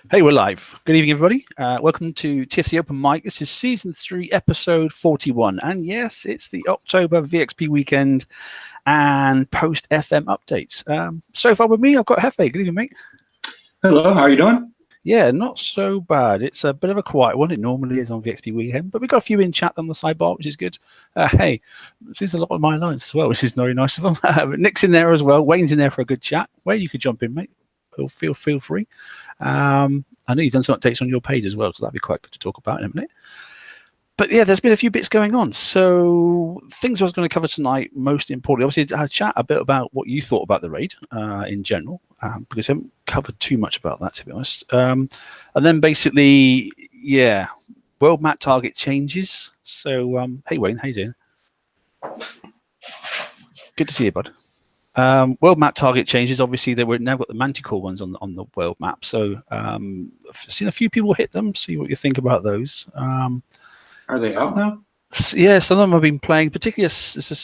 Hey, we're live. Good evening, everybody. Welcome to TFC Open Mic. This is Season 3, Episode 41. And yes, it's the October VXP weekend and post-FM updates. So far with me, I've got Hefe. Good evening, mate. Hello, how are you doing? Yeah, not so bad. It's a bit of a quiet one. It normally is on VXP weekend, but we've got a few in chat on the sidebar, which is good. Hey, this is a lot of my lines as well, which is very nice of them. Nick's in there as well. Wayne's in there for a good chat. Wayne, you could jump in, mate. Feel free. I know you've done some updates on your page as well, so that'd be quite good to talk about in a minute. But yeah, there's been a few bits going on. So things I was going to cover tonight, most importantly, obviously I chat a bit about what you thought about the raid in general, because I haven't covered too much about that, to be honest. And then basically, yeah, world map target changes. So hey Wayne, how you doing? Good to see you, bud. World map target changes. Obviously, they were now got the Manticore ones on the world map. So I've seen a few people hit them. See what you think about those. Are they out now? Yeah, some of them have been playing. Particularly,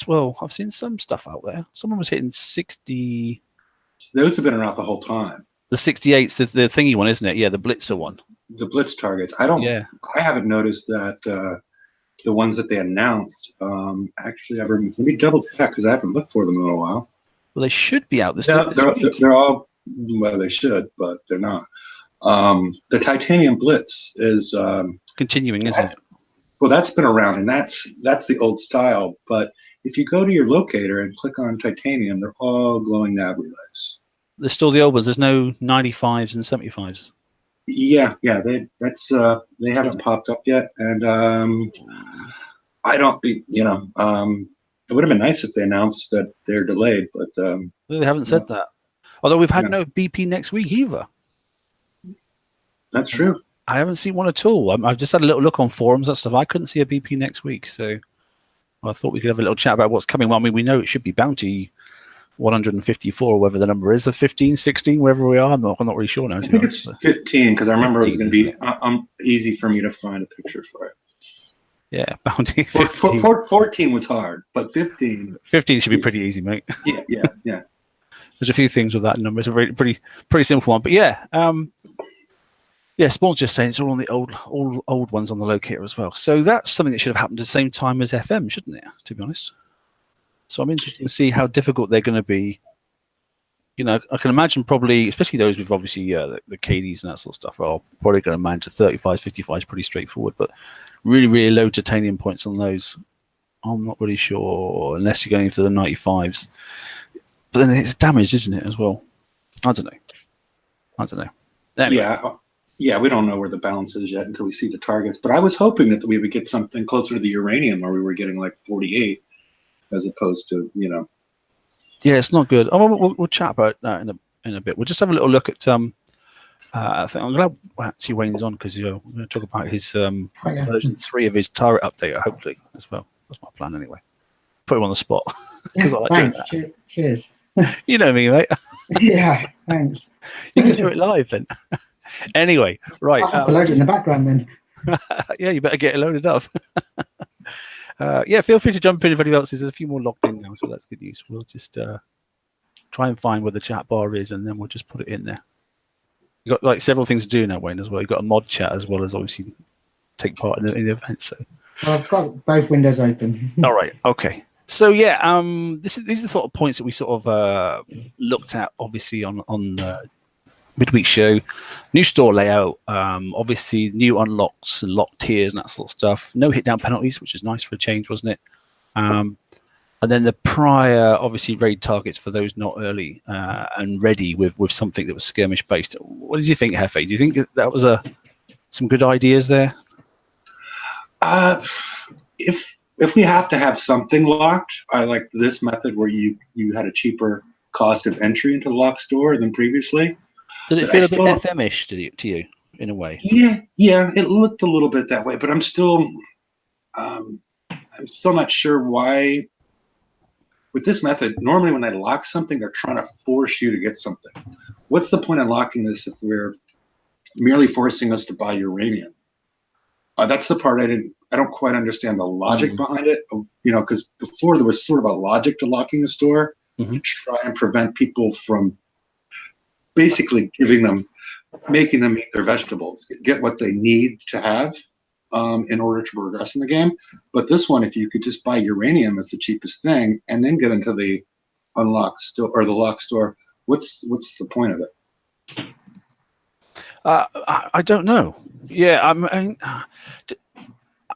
well, I've seen some stuff out there. Someone was hitting 60. Those have been around the whole time. The 68's the thingy one, isn't it? Yeah, the Blitzer one. The Blitz targets. I haven't noticed that the ones that they announced actually ever. Let me double check because I haven't looked for them in a while. Well, they should be out this week. They're all, well, they should, but they're not. The Titanium Blitz is continuing, isn't it? Well, that's been around, and that's the old style. But if you go to your locator and click on Titanium, they're all glowing nav relays. There's still the old ones. There's no 95s and 75s. Yeah, they haven't popped up yet, and I don't, it would have been nice if they announced that they're delayed, but they haven't said that. Although we've had no BP next week either. That's true. I haven't seen one at all. I've just had a little look on forums and stuff. I couldn't see a BP next week, so I thought we could have a little chat about what's coming. Well, I mean, we know it should be Bounty 154, or whatever the number is, of 15, 16, wherever we are. I'm not really sure now. I think it's 15 because I remember it was going to be easy for me to find a picture for it. Yeah, Bounty 15. 14 was hard, but 15. 15 should be pretty easy, mate. Yeah. There's a few things with that number. It's a pretty simple one, but yeah. Yeah, Spawn's just saying it's all on the old ones on the locator as well. So that's something that should have happened at the same time as FM, shouldn't it? To be honest. So I'm interested to see how difficult they're going to be. You know, I can imagine probably, especially those with obviously the KDs and that sort of stuff, are probably going to manage to 35s, 55s, pretty straightforward. But really, really low titanium points on those, I'm not really sure, unless you're going for the 95s. But then it's damaged, isn't it, as well? I don't know. Anyway. Yeah, we don't know where the balance is yet until we see the targets. But I was hoping that we would get something closer to the uranium, where we were getting like 48, as opposed to, Yeah, it's not good. We'll chat about that in a bit. We'll just have a little look at. I think I'm glad actually Wayne's on because we're going to talk about his version 3 of his turret update, hopefully as well. That's my plan anyway. Put him on the spot because I like doing that. Cheers. You know me, mate. Yeah, thanks. You can do it live then. Anyway, right. I'll load it in the background then. Yeah, you better get it loaded up. Yeah, feel free to jump in if anybody else is. There's a few more logged in now, so that's good news. We'll just try and find where the chat bar is, and then we'll just put it in there. You've got like several things to do now, Wayne, as well. You've got a mod chat as well as obviously take part in the event. So well, I've got both windows open. All right, okay. So yeah, these are the sort of points that we sort of looked at, obviously on midweek show. New store layout, obviously new unlocks and lock tiers and that sort of stuff. No hit down penalties, which is nice for a change, wasn't it? And then the prior, obviously, raid targets for those not early and ready with something that was skirmish based. What did you think, Hefe? Do you think that was some good ideas there? If we have to have something locked, I like this method where you had a cheaper cost of entry into the locked store than previously. Did it feel a bit FM-ish to you, in a way? Yeah, it looked a little bit that way, but I'm still not sure why. With this method, normally when they lock something, they're trying to force you to get something. What's the point of locking this if we're merely forcing us to buy uranium? That's the part I don't quite understand the logic behind it. Because before there was sort of a logic to locking the store to try and prevent people from basically giving them making them eat their vegetables, get what they need to have in order to progress in the game. But this one, if you could just buy uranium as the cheapest thing and then get into the unlocked store or the locked store, what's the point of it? I don't know. Yeah, I mean,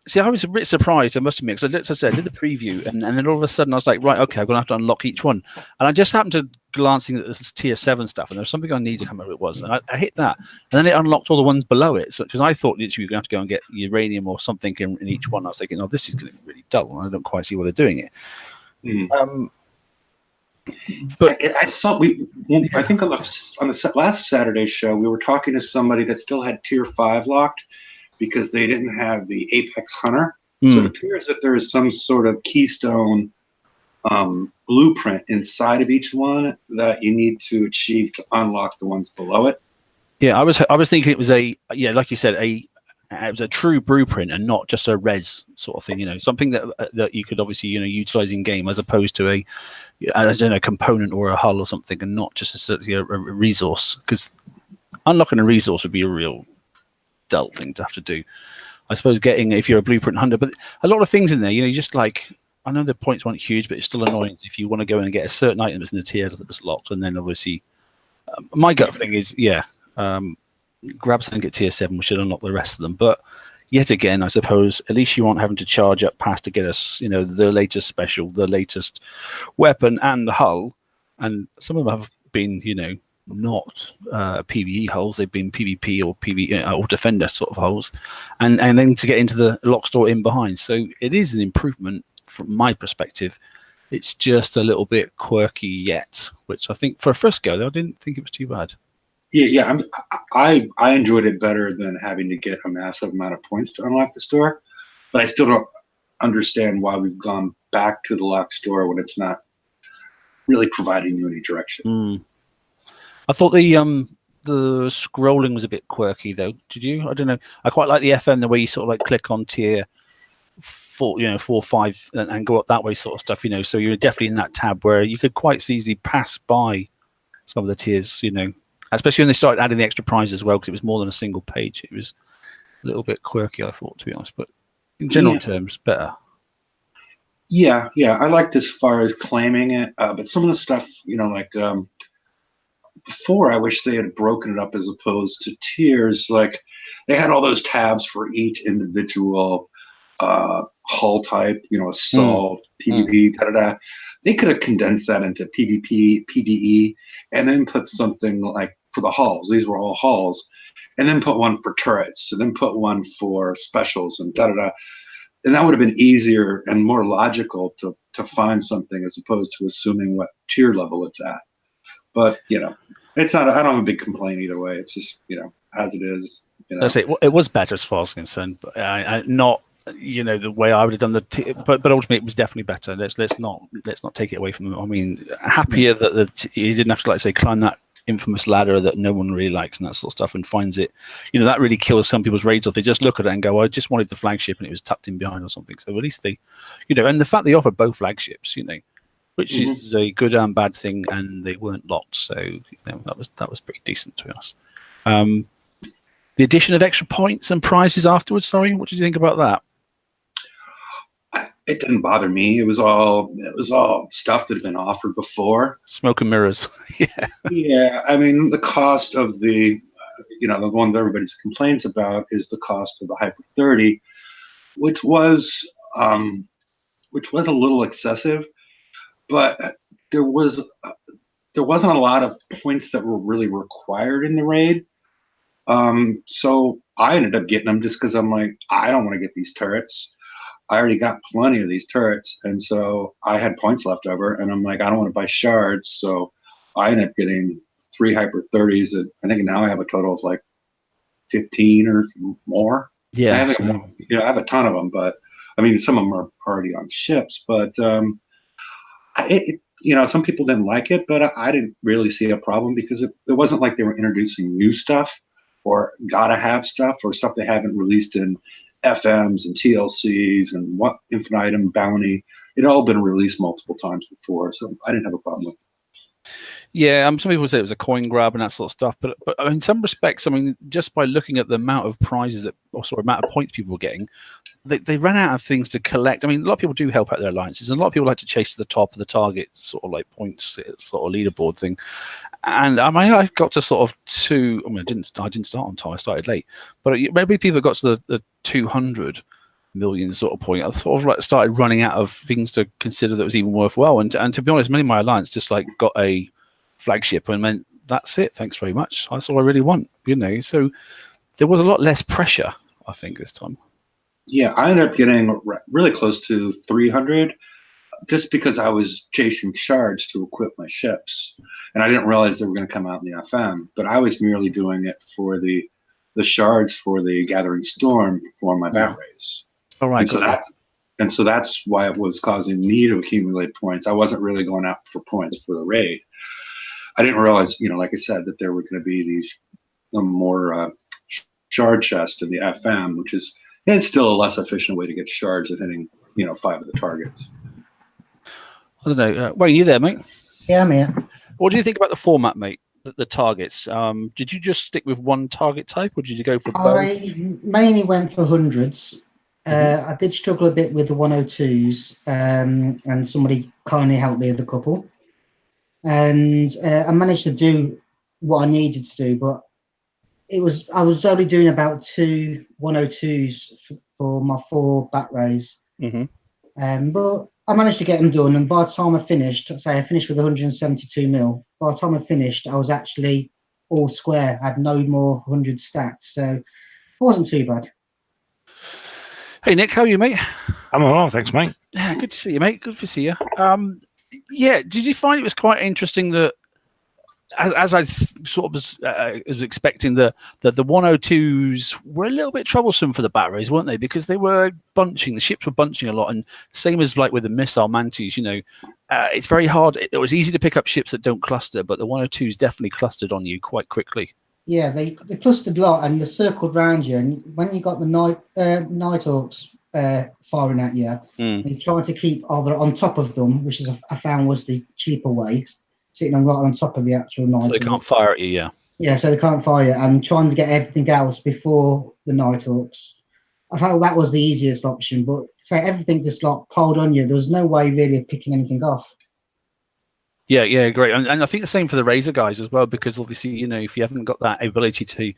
see, I was a bit surprised, I must admit, because as I said, I did the preview, and then all of a sudden I was like, right, okay, I'm going to have to unlock each one. And I just happened to glancing at this tier 7 stuff, and there was something I needed to come remember what it was. And I hit that, and then it unlocked all the ones below it. So, because I thought literally you were going to have to go and get uranium or something in each one. I was thinking, oh, this is going to be really dull, and I don't quite see why they're doing it. But I saw I think on the last Saturday show, we were talking to somebody that still had tier 5 locked because they didn't have the Apex Hunter. So it appears that there is some sort of keystone blueprint inside of each one that you need to achieve to unlock the ones below it. Yeah, I was thinking it was like you said, it was a true blueprint and not just a res sort of thing, you know, something that you could obviously, you know, utilize in game as opposed to a component or a hull or something, and not just a resource, because unlocking a resource would be a real dull thing to have to do. I suppose if you're a blueprint hunter, but a lot of things in there, you know, you just like, I know the points weren't huge, but it's still annoying if you want to go in and get a certain item that's in the tier that's locked, and then obviously my gut thing is, grab something at tier 7, we should unlock the rest of them. But yet again, I suppose at least you aren't having to charge up past to get us, you know, the latest special, the latest weapon and the hull. And some of them have been, you know, not PvE hulls, they've been PvP or PvE or defender sort of hulls, and then to get into the lock store in behind. So it is an improvement from my perspective. It's just a little bit quirky yet, which I think for a first go, though, I didn't think it was too bad. Yeah, I enjoyed it better than having to get a massive amount of points to unlock the store, but I still don't understand why we've gone back to the lock store when it's not really providing you any direction. I thought the scrolling was a bit quirky, though. Did you? I don't know. I quite like the FM, the way you sort of like click on tier 4, you know, 4, 5, and go up that way, sort of stuff. You know, so you're definitely in that tab where you could quite easily pass by some of the tiers. You know, especially when they started adding the extra prizes as well, because it was more than a single page. It was a little bit quirky, I thought, to be honest. But in general terms, better. Yeah, I liked as far as claiming it, but some of the stuff, you know, like before, I wish they had broken it up as opposed to tiers. Like they had all those tabs for each individual hull type, you know, assault, PvP, They could have condensed that into PvP, PvE, and then put something like for the hulls. These were all hulls, and then put one for turrets, and then put one for specials, and And that would have been easier and more logical to find something as opposed to assuming what tier level it's at. But, you know, it's not, I don't have a big complaint either way. It's just, you know, as it is. You know. It was better as far as I'm concerned, but not, you know, the way I would have done but ultimately it was definitely better. Let's not take it away from them. I mean, happier that you didn't have to, like say, climb that infamous ladder that no one really likes and that sort of stuff, and finds it, you know, that really kills some people's raids off. They just look at it and go, I just wanted the flagship and it was tucked in behind or something. So at least they, you know, and the fact they offer both flagships, you know, which is a good and bad thing, and they weren't locked, so you know, that was pretty decent, to be honest. The addition of extra points and prizes afterwards, sorry, what did you think about that? It didn't bother me. It was all stuff that had been offered before. Smoke and mirrors. Yeah, I mean, the cost of the, you know, the ones everybody complains about is the cost of the Hyper 30, which was a little excessive, but there wasn't a lot of points that were really required in the raid. So I ended up getting them just because I'm like, I don't want to get these turrets. I already got plenty of these turrets, and so I had points left over, and I'm like, I don't want to buy shards, so I ended up getting 3 Hyper 30s, and I think now I have a total of like 15 or more. Yeah, I have a ton of them, but I mean, some of them are already on ships, but you know, some people didn't like it, but I didn't really see a problem because it wasn't like they were introducing new stuff or gotta have stuff or stuff they haven't released in FMs and TLCs and what Infinitum, Bounty. It had all been released multiple times before, so I didn't have a problem with it. Yeah, some people say it was a coin grab and that sort of stuff, but in some respects, I mean, just by looking at the amount of prizes or sort of amount of points people were getting, they ran out of things to collect. I mean, a lot of people do help out their alliances, and a lot of people like to chase to the top of the target, sort of like points, sort of leaderboard thing. And I mean, I've got to sort of two. I mean, I didn't start on time. I started late, but maybe people got to the 200 million sort of point. I sort of like started running out of things to consider that was even worthwhile. And to be honest, many of my alliance just like got a flagship and meant that's it. Thanks very much. That's all I really want, you know. So there was a lot less pressure, I think, this time. Yeah, I ended up getting really close to 300 just because I was chasing shards to equip my ships, and I didn't realize they were going to come out in the FM. But I was merely doing it for the shards for the Gathering Storm for my bat rays. All right, and so that's why it was causing me to accumulate points. I wasn't really going out for points for the raid. I didn't realize, you know, like I said, that there were going to be these more shard chests in the FM, which is it's still a less efficient way to get shards than hitting, you know, 5 of the targets. I don't know. Wayne, you there, mate? Yeah, I'm here. What do you think about the format, mate? The targets. Did you just stick with one target type, or did you go for both? I mainly went for hundreds. I did struggle a bit with the 102s, and somebody kindly helped me with a couple. And I managed to do what I needed to do, but I was only doing about 2 102s for my 4 bat rays. But I managed to get them done, and by the time I finished, say I finished with 172 mil. By the time I finished, I was actually all square. I had no more 100 stats, so it wasn't too bad. Hey Nick, how are you, mate? I'm all right, thanks, mate. Yeah, good to see you, mate. Good to see you. Yeah, did you find it was quite interesting that, as I sort of was expecting, the 102s were a little bit troublesome for the bat rays, weren't they? Because they were bunching, the ships were bunching a lot, and same as like with the missile mantis, you know, it's very hard. It was easy to pick up ships that don't cluster, but the 102s definitely clustered on you quite quickly. Yeah, they clustered a lot, and they circled around you. And when you got the Nighthawks firing at you, and trying to keep either on top of them, which is I found was the cheaper way, sitting right on top of the actual Nighthawk. So they can't fire at you, yeah. Yeah, so they can't fire you, and trying to get everything else before the Nighthawks. I felt that was the easiest option, but say everything just like piled on you. There was no way really of picking anything off. Yeah, great. And I think the same for the Razor guys as well, because obviously, you know, if you haven't got that ability to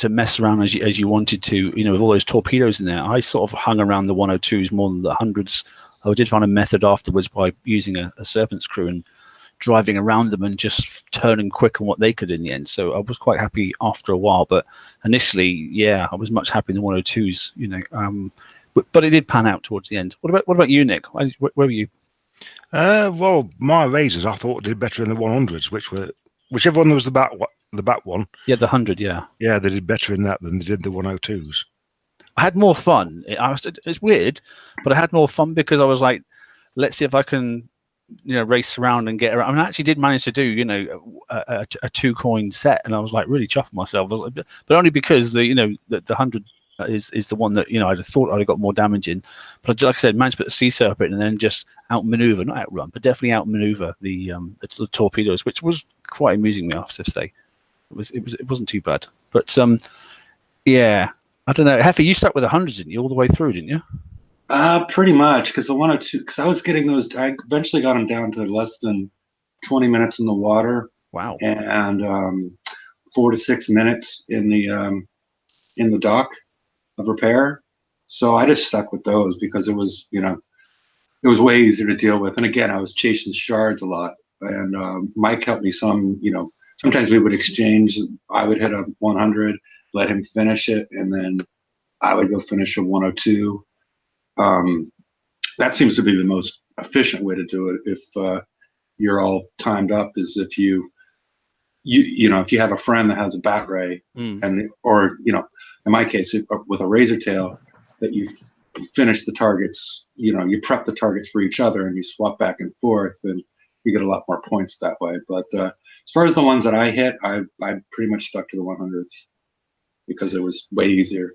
mess around as you wanted to, you know, with all those torpedoes in there, I sort of hung around the 102s more than the hundreds. I did find a method afterwards by using a Serpent's crew and driving around them and just turning quick on what they could in the end. So I was quite happy after a while, but initially, yeah, I was much happier than the 102s, you know, but it did pan out towards the end. What about you, Nick? Where were you? Well, my razors I thought did better in the 100s, whichever one was the bat one. Yeah, the 100, yeah. Yeah, they did better in that than they did the 102s. I had more fun. It's weird, but I had more fun because I was like, let's see if I can, you know, race around and get around. I mean, I actually did manage to do, you know, a 2-coin set, and I was like really chuffing myself. I was like, but only because the 100 is the one that, you know, I'd have thought I'd have got more damage in. But like I said, managed to put a Sea Serpent and then just outmaneuver, not outrun, but definitely outmaneuver the torpedoes, which was quite amusing me, I have to say. It wasn't too bad. But yeah, I don't know. Heffy, you stuck with 100s, didn't you, all the way through, didn't you? Pretty much, because the 102, because I was getting those. I eventually got them down to less than 20 minutes in the water. Wow. And 4 to 6 minutes in the dock of repair. So I just stuck with those because it was, you know, it was way easier to deal with. And again, I was chasing shards a lot, and Mike helped me some. You know, sometimes we would exchange. I would hit a 100, let him finish it, and then I would go finish a 102. That seems to be the most efficient way to do it. If you're all timed up, is if you know, if you have a friend that has a bat ray, or you know, in my case with a razor tail, that you finish the targets. You know, you prep the targets for each other, and you swap back and forth, and you get a lot more points that way. But as far as the ones that I hit, I pretty much stuck to the 100s because it was way easier.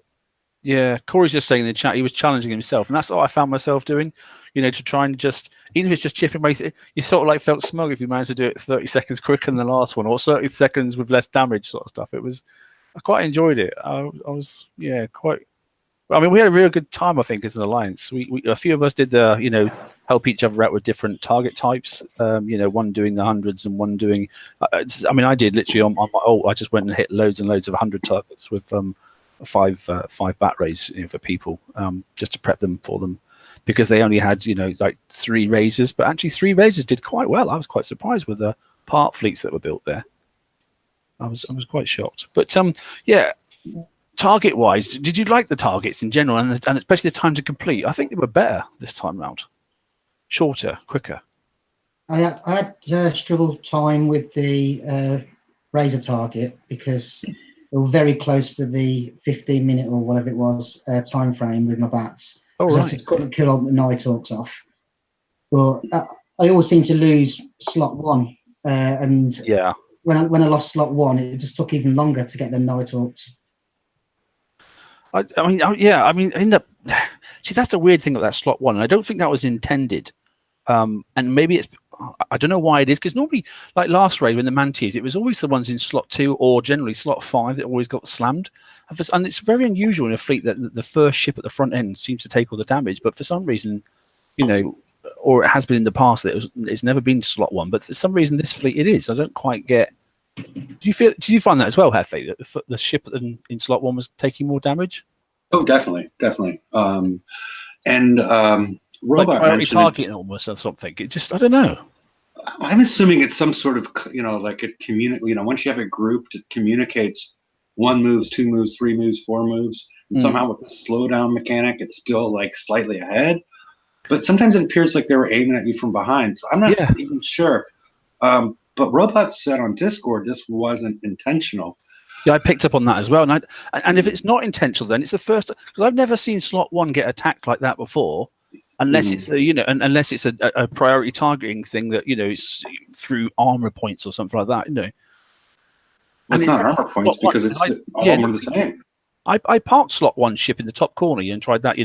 Yeah, Corey's just saying in the chat he was challenging himself, and that's what I found myself doing. To try and just, even if it's just chipping away, you sort of like felt smug if you managed to do it 30 seconds quicker than the last one, or 30 seconds with less damage, sort of stuff. I quite enjoyed it. I was, yeah, quite. I mean, we had a real good time, I think, as an alliance. We a few of us did the, help each other out with different target types. One doing the hundreds and one doing. I mean, I did literally on my. I just went and hit loads and loads of 100 targets with five bat rays for people, just to prep them for them, because they only had like 3 razors, but actually 3 razors did quite well. I was quite surprised with the part fleets that were built there. I was quite shocked, but yeah. Target wise, did you like the targets in general, and especially the time to complete? I think they were better this time round, shorter, quicker. I had struggled time with the razor target because they were very close to the 15-minute or whatever it was time frame with my bats. Oh, right. I just couldn't kill all the night hawks off. But I always seem to lose slot 1, and yeah, when I lost slot 1, it just took even longer to get them night hawks. I mean, see, that's the weird thing about that slot 1. I don't think that was intended. And maybe it's, I don't know why it is, because normally, like last raid when the Mantis, it was always the ones in slot 2 or generally slot 5 that always got slammed. And it's very unusual in a fleet that the first ship at the front end seems to take all the damage, but for some reason, or it has been in the past that it's never been slot 1, but for some reason this fleet it is. I don't quite get. Did you find that as well, Hefe, that the ship in slot 1 was taking more damage? Oh, definitely. Robot like priority targeting almost or something. It just, I don't know. I'm assuming it's some sort of, like a once you have a group that communicates 1 moves, 2 moves, 3 moves, 4 moves, and somehow with the slowdown mechanic, it's still like slightly ahead. But sometimes it appears like they were aiming at you from behind. So I'm not even sure. But Robots said on Discord this wasn't intentional. Yeah, I picked up on that as well. And if it's not intentional, then it's the first, because I've never seen slot 1 get attacked like that before. Unless it's unless it's a priority targeting thing that it's through armor points or something like that, And it's not armor points because it's all the same. I parked slot 1 ship in the top corner and tried that.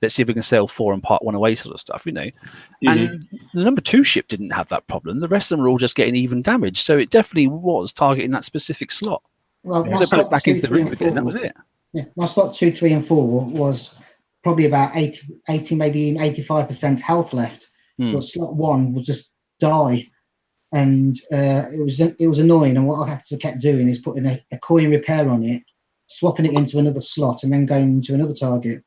Let's see if we can sail 4 and park 1 away, sort of stuff. And the number 2 ship didn't have that problem. The rest of them were all just getting even damage. So it definitely was targeting that specific slot. Well, so put it back into the room again. That was it. Yeah, my slot 2, 3, and 4 was probably about 80, maybe even 85% health left. But slot 1 would just die, and it was annoying. And what I kept doing is putting a coin repair on it, swapping it into another slot, and then going into another target.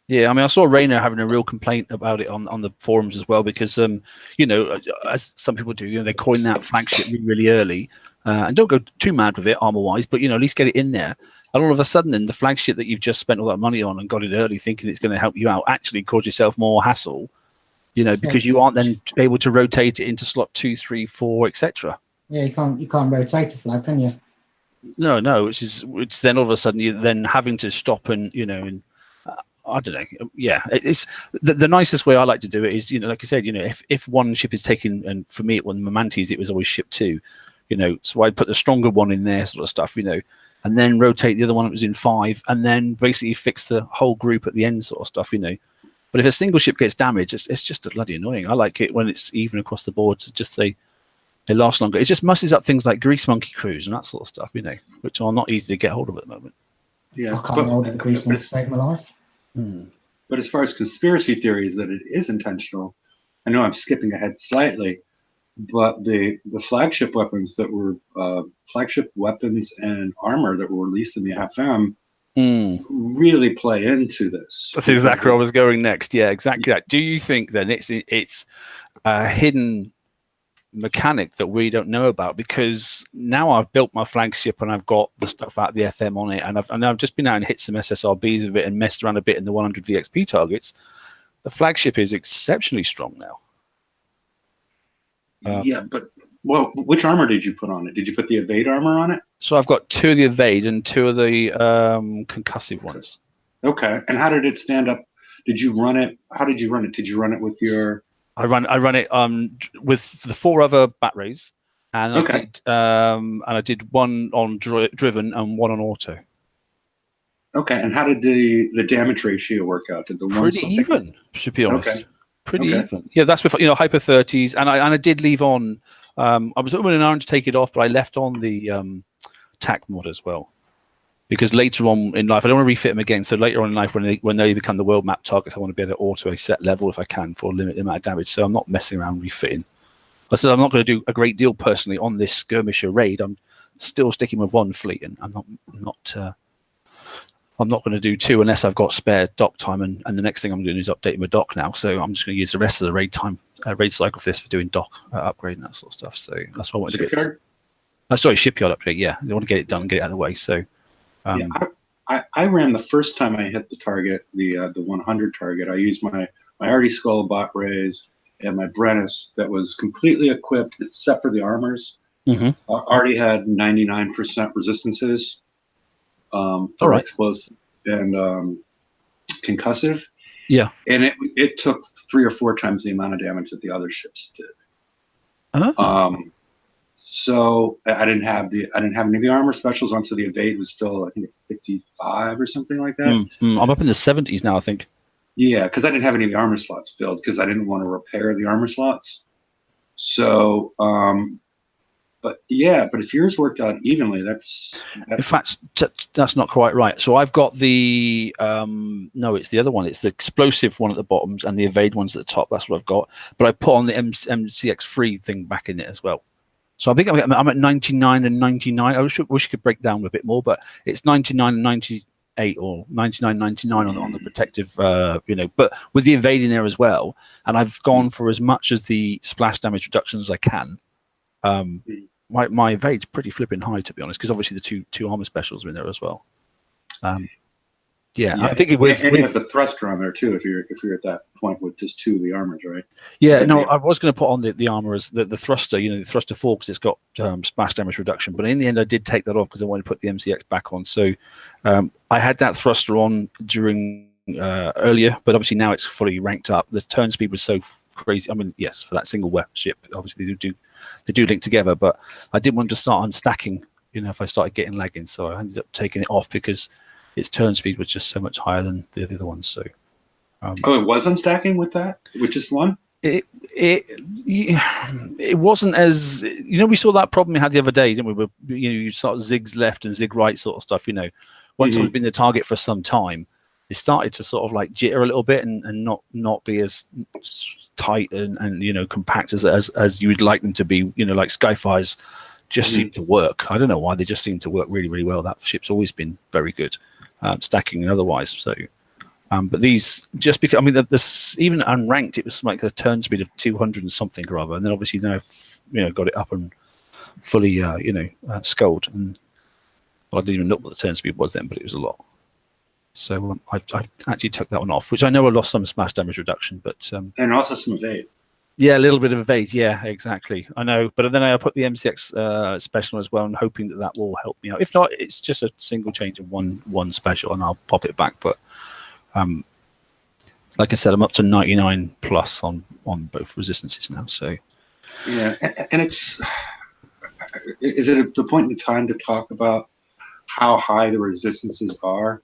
Yeah, I mean, I saw Rainer having a real complaint about it on the forums as well, because as some people do, they coin that flagship really early, and don't go too mad with it armor wise, but at least get it in there. And all of a sudden, then the flagship that you've just spent all that money on and got it early, thinking it's going to help you out, actually cause yourself more hassle, because you aren't then able to rotate it into slot 2, 3, 4, etc. Yeah, you can't rotate a flag, can you? No, which then all of a sudden you're then having to stop and I don't know. Yeah, it's the nicest way I like to do it is, like I said, if one ship is taken, and for me, when the Mantis, it was always ship 2, so I'd put the stronger one in there, sort of stuff, and then rotate the other one that was in 5, and then basically fix the whole group at the end, sort of stuff, But if a single ship gets damaged, it's just bloody annoying. I like it when it's even across the board. So just they last longer. It just messes up things like grease monkey crews and that sort of stuff, which are not easy to get hold of at the moment. Yeah, I can't hold it. Grease monkey saved my life. But as far as conspiracy theories that it is intentional, I know I'm skipping ahead slightly, but the flagship weapons that were flagship weapons and armor that were released in the FM really play into this. That's exactly where I was going next. Yeah, exactly that. Do you think then it's a hidden mechanic that we don't know about? Because now I've built my flagship and I've got the stuff out of the FM on it, and I've just been out and hit some SSRBs with it and messed around a bit in the 100 VXP targets. The flagship is exceptionally strong now. Yeah, but which armor did you put on it? Did you put the evade armor on it? So I've got 2 of the evade and 2 of the concussive ones. Okay, and how did it stand up? Did you run it? How did you run it? Did you run it with your? I run it with the 4 other bat rays, and I did 1 on driven and 1 on auto. Okay, and how did the damage ratio work out? Did the one Pretty still even, to be honest. Okay. Pretty Okay. even. Yeah, that's with hyper 30s, and I did leave on. I was over an hour to take it off, but I left on the tack mod as well, because later on in life I don't want to refit them again. So later on in life, when they become the world map targets, I want to be able to auto a set level if I can for a limited amount of damage. So I'm not messing around refitting. I said I'm not going to do a great deal personally on this skirmisher raid. I'm still sticking with one fleet, and I'm not going to do two unless I've got spare dock time, and the next thing I'm doing is updating my dock now. So I'm just going to use the rest of the raid cycle for this for doing dock upgrade and that sort of stuff. So that's what I wanted to get. Sorry, shipyard upgrade. Yeah, I want to get it done and get it out of the way. So I ran the first time I hit the target, the 100 target. I used my Artie Skull bot raise and my Brennus that was completely equipped except for the armors. Already had 99% resistances. For explosive and concussive. Yeah. And it took 3 or 4 times the amount of damage that the other ships did. So I didn't have any of the armor specials on, so the evade was still, I think, 55 or something like that. I'm up in the 70s now, I think. Yeah, because I didn't have any of the armor slots filled because I didn't want to repair the armor slots. So but if yours worked out evenly, that's in fact that's not quite right. So I've got the no, it's the other one. It's the explosive one at the bottoms and the evade ones at the top. That's what I've got. But I put on the MCX3 thing back in it as well. So I think I'm at 99 and 99. I wish I could break down a bit more, but it's 99 and 98 or 99, 99 on the protective, but with the evading there as well. And I've gone for as much as the splash damage reduction as I can. My evade's pretty flipping high, to be honest, because obviously the two armor specials are in there as well. I'm thinking with you have the thruster on there too. If you're at that point with just 2 of the armors, right? Yeah, no, I was going to put on the armor as the thruster, the thruster 4, because it's got splash damage reduction. But in the end, I did take that off because I wanted to put the MCX back on. So I had that thruster on during earlier, but obviously now it's fully ranked up. The turn speed was so crazy. I mean, yes, for that single ship, obviously they do link together, but I didn't want to start unstacking, if I started getting lagging. So I ended up taking it off because its turn speed was just so much higher than the other ones. So it was unstacking with that, with just one? It wasn't as, we saw that problem we had the other day, didn't we? You sort of zigs left and zig right sort of stuff, Once it was been the target for some time, it started to sort of like jitter a little bit and not be as tight and compact as you would like them to be. Like Skyfires just seem to work. I don't know why, they just seem to work really, really well. That ship's always been very good, stacking and otherwise. So, but these, just because, I mean, this even unranked, it was like a turn speed of 200 and something or other, and then obviously then I've got it up and fully sculled, and I didn't even look what the turn speed was then, but it was a lot. So I've actually took that one off, which I know I lost some smash damage reduction, but and also some evade. Yeah, a little bit of evade. Yeah, exactly. I know, but then I put the MCX special as well, and hoping that will help me out. If not, it's just a single change of one special, and I'll pop it back. But like I said, I'm up to 99 plus on both resistances now. So yeah, and is it at the point in time to talk about how high the resistances are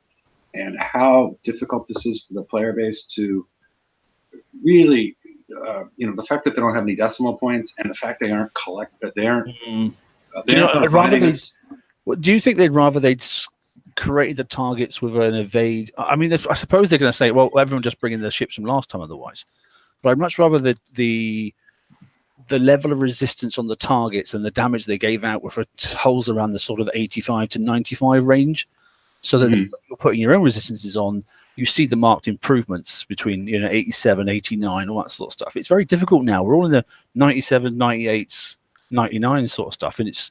and how difficult this is for the player base to really, the fact that they don't have any decimal points and the fact they aren't do you think they'd rather they'd created the targets with an evade? I mean, I suppose they're going to say, well, everyone just bring in their ships from last time otherwise. But I'd much rather the level of resistance on the targets and the damage they gave out were for holes around the sort of 85 to 95 range, so that you're putting your own resistances on, you see the marked improvements between 87, 89, all that sort of stuff. It's very difficult now. We're all in the 97, 98s, 99 sort of stuff, and it's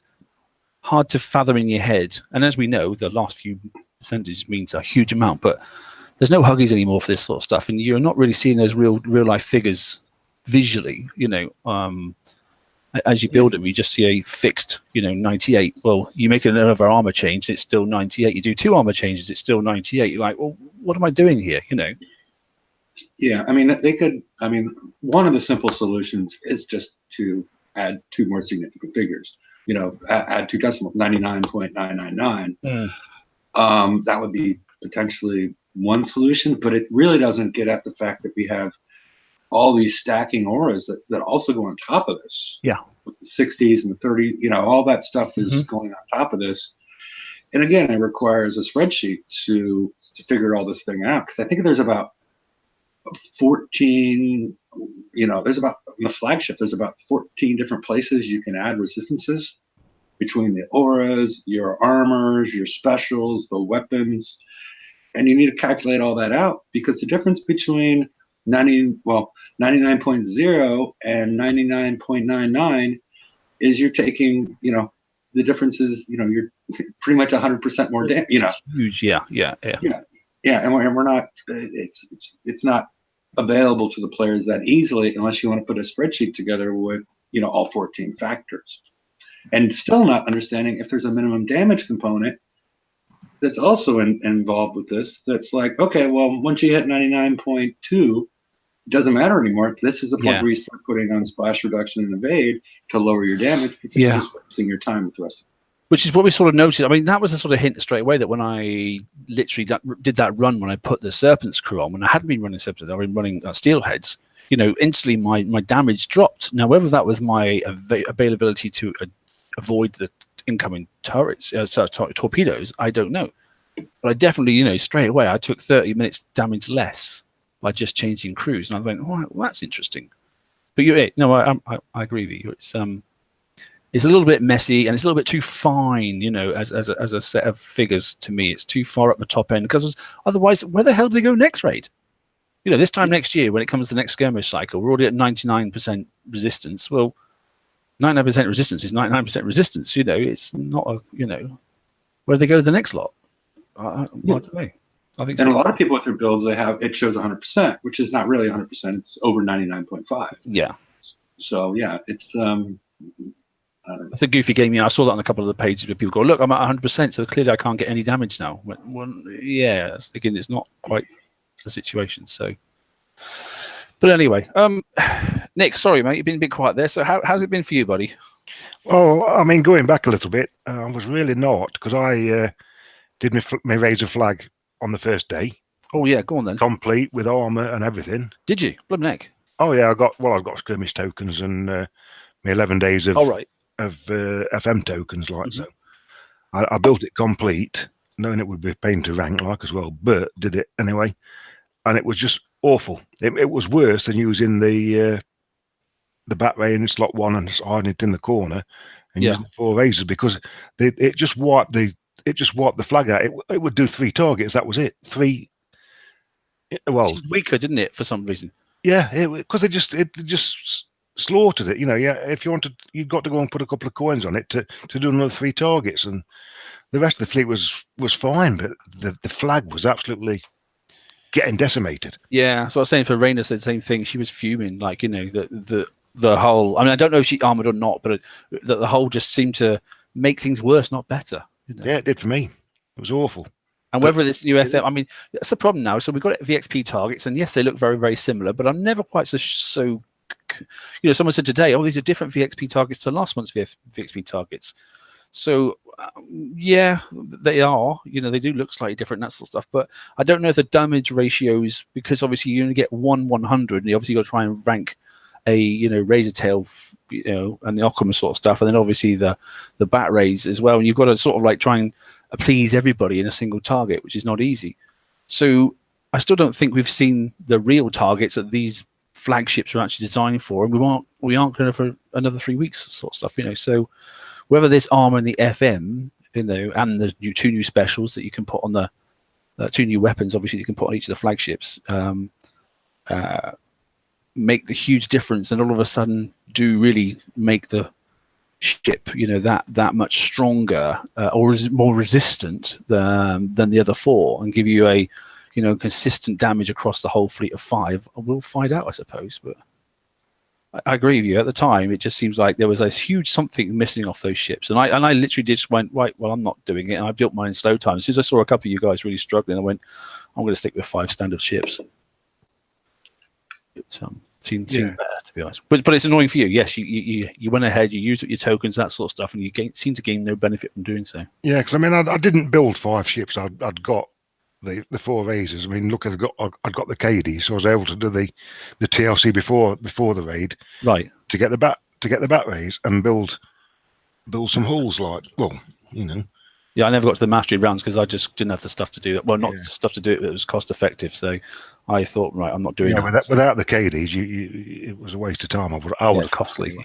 hard to fathom in your head. And as we know, the last few percentages means a huge amount, but there's no huggies anymore for this sort of stuff, and you're not really seeing those real life figures visually. As you build them, you just see a fixed 98. Well, you make another armor change, it's still 98. You do 2 armor changes, it's still 98. You're like, well, what am I doing here? Yeah, I mean, one of the simple solutions is just to add 2 more significant figures. Add 2 decimals, 99.999. That would be potentially one solution, but it really doesn't get at the fact that we have all these stacking auras that also go on top of this. Yeah. With the 60s and the 30s, all that stuff is going on top of this. And again, it requires a spreadsheet to figure all this thing out. Because I think there's about 14, there's about, in the flagship, there's about 14 different places you can add resistances between the auras, your armors, your specials, the weapons. And you need to calculate all that out, because the difference between 99.0 and 99.99 is you're taking, the difference is, you're pretty much 100% more damage, Huge, yeah. And we're not, it's not available to the players that easily unless you want to put a spreadsheet together with, all 14 factors. And still not understanding if there's a minimum damage component that's also involved with this. That's like, okay, well, once you hit 99.2, it doesn't matter anymore. This is the point where you start putting on splash reduction and evade to lower your damage, because you're just wasting your time with the rest of it. Which is what we sort of noticed. I mean, that was a sort of hint straight away that when I literally did that run, when I put the Serpent's crew on, when I hadn't been running Serpents, I've been running Steelheads, instantly my damage dropped. Now, whether that was my availability to avoid the incoming turrets, torpedoes, I don't know. But I definitely, straight away, I took 30 minutes damage less by just changing crews. And I went, oh, well, that's interesting. But I agree with you. It's a little bit messy, and it's a little bit too fine, as a set of figures to me. It's too far up the top end, because otherwise, where the hell do they go next raid? This time next year, when it comes to the next skirmish cycle, we're already at 99% resistance. Well, 99% resistance is 99% resistance. It's not where do they go to the next lot? I don't know. I think and a lot of people with their builds, it shows 100%, which is not really 100%. It's over 99.5. Yeah. So yeah, it's I don't know. It's a goofy game. I saw that on a couple of the pages where people go, "Look, I'm at 100%, so clearly I can't get any damage now." Well, yeah, again, it's not quite the situation. So, but anyway, Nick, sorry, mate, you've been a bit quiet there. So, how's it been for you, buddy? Well, I mean, going back a little bit, I was really not, because I did my Razor flag on the first day. Oh yeah, go on then. Complete with armor and everything. Did you? Bloody neck. Oh yeah, I've got skirmish tokens and my 11 days of FM tokens, so. I built it complete, knowing it would be a pain to rank as well, but did it anyway, and it was just awful. It was worse than using the bat ray in slot 1 and hiding it in the corner and using the 4 razors, because it just wiped the flag out. It would do 3 targets. That was it. 3. Well, it weaker, didn't it, for some reason? Yeah, because it just slaughtered it. If you wanted, you've got to go and put a couple of coins on it to do another 3 targets, and the rest of the fleet was fine, but the flag was absolutely getting decimated. Yeah, so I was saying, for Raina said the same thing. She was fuming, the whole. I mean, I don't know if she armored or not, but the whole just seemed to make things worse, not better. Yeah, it did for me. It was awful. And whether this new FM, I mean, that's the problem now. So we've got VXP targets, and yes, they look very, very similar, but I'm never quite so. Someone said today, oh, these are different VXP targets to last month's VXP targets. So, yeah, they are. They do look slightly different, that sort of stuff. But I don't know if the damage ratios, because obviously you only get 1/100, and you obviously got to try and rank a razor tail, and the Occam sort of stuff, and then obviously the bat rays as well. And you've got to sort of try and please everybody in a single target, which is not easy. So I still don't think we've seen the real targets that these flagships are actually designed for, and we aren't going to for another 3 weeks, sort of stuff. So whether this armor and the FM, and the 2 new specials that you can put on the 2 new weapons, obviously you can put on each of the flagships, make the huge difference, and all of a sudden do really make the ship that much stronger or is more resistant than the other 4, and give you a consistent damage across the whole fleet of 5. We'll find out, I suppose. But I agree with you. At the time, it just seems like there was a huge something missing off those ships, and I literally just went, right, well, I'm not doing it, and I built mine in slow time. As soon as I saw a couple of you guys really struggling, I went, I'm going to stick with 5 standard ships. It seemed better, to be honest. But it's annoying for you. Yes, you went ahead, you used your tokens, that sort of stuff, and you seem to gain no benefit from doing so. Yeah, because I mean, I didn't build 5 ships. I'd got the 4 raises. I mean, look, I'd got the KD, so I was able to do the TLC before the raid, right, to get the bat raise and build some halls, like, well, you know. Yeah, I never got to the mastery rounds because I just didn't have the stuff to do that. Well, not Yeah. stuff to do it, but it was cost effective. So I thought, right, I'm not doing that. Without the KDs, it was a waste of time. I would have costly. Anyway.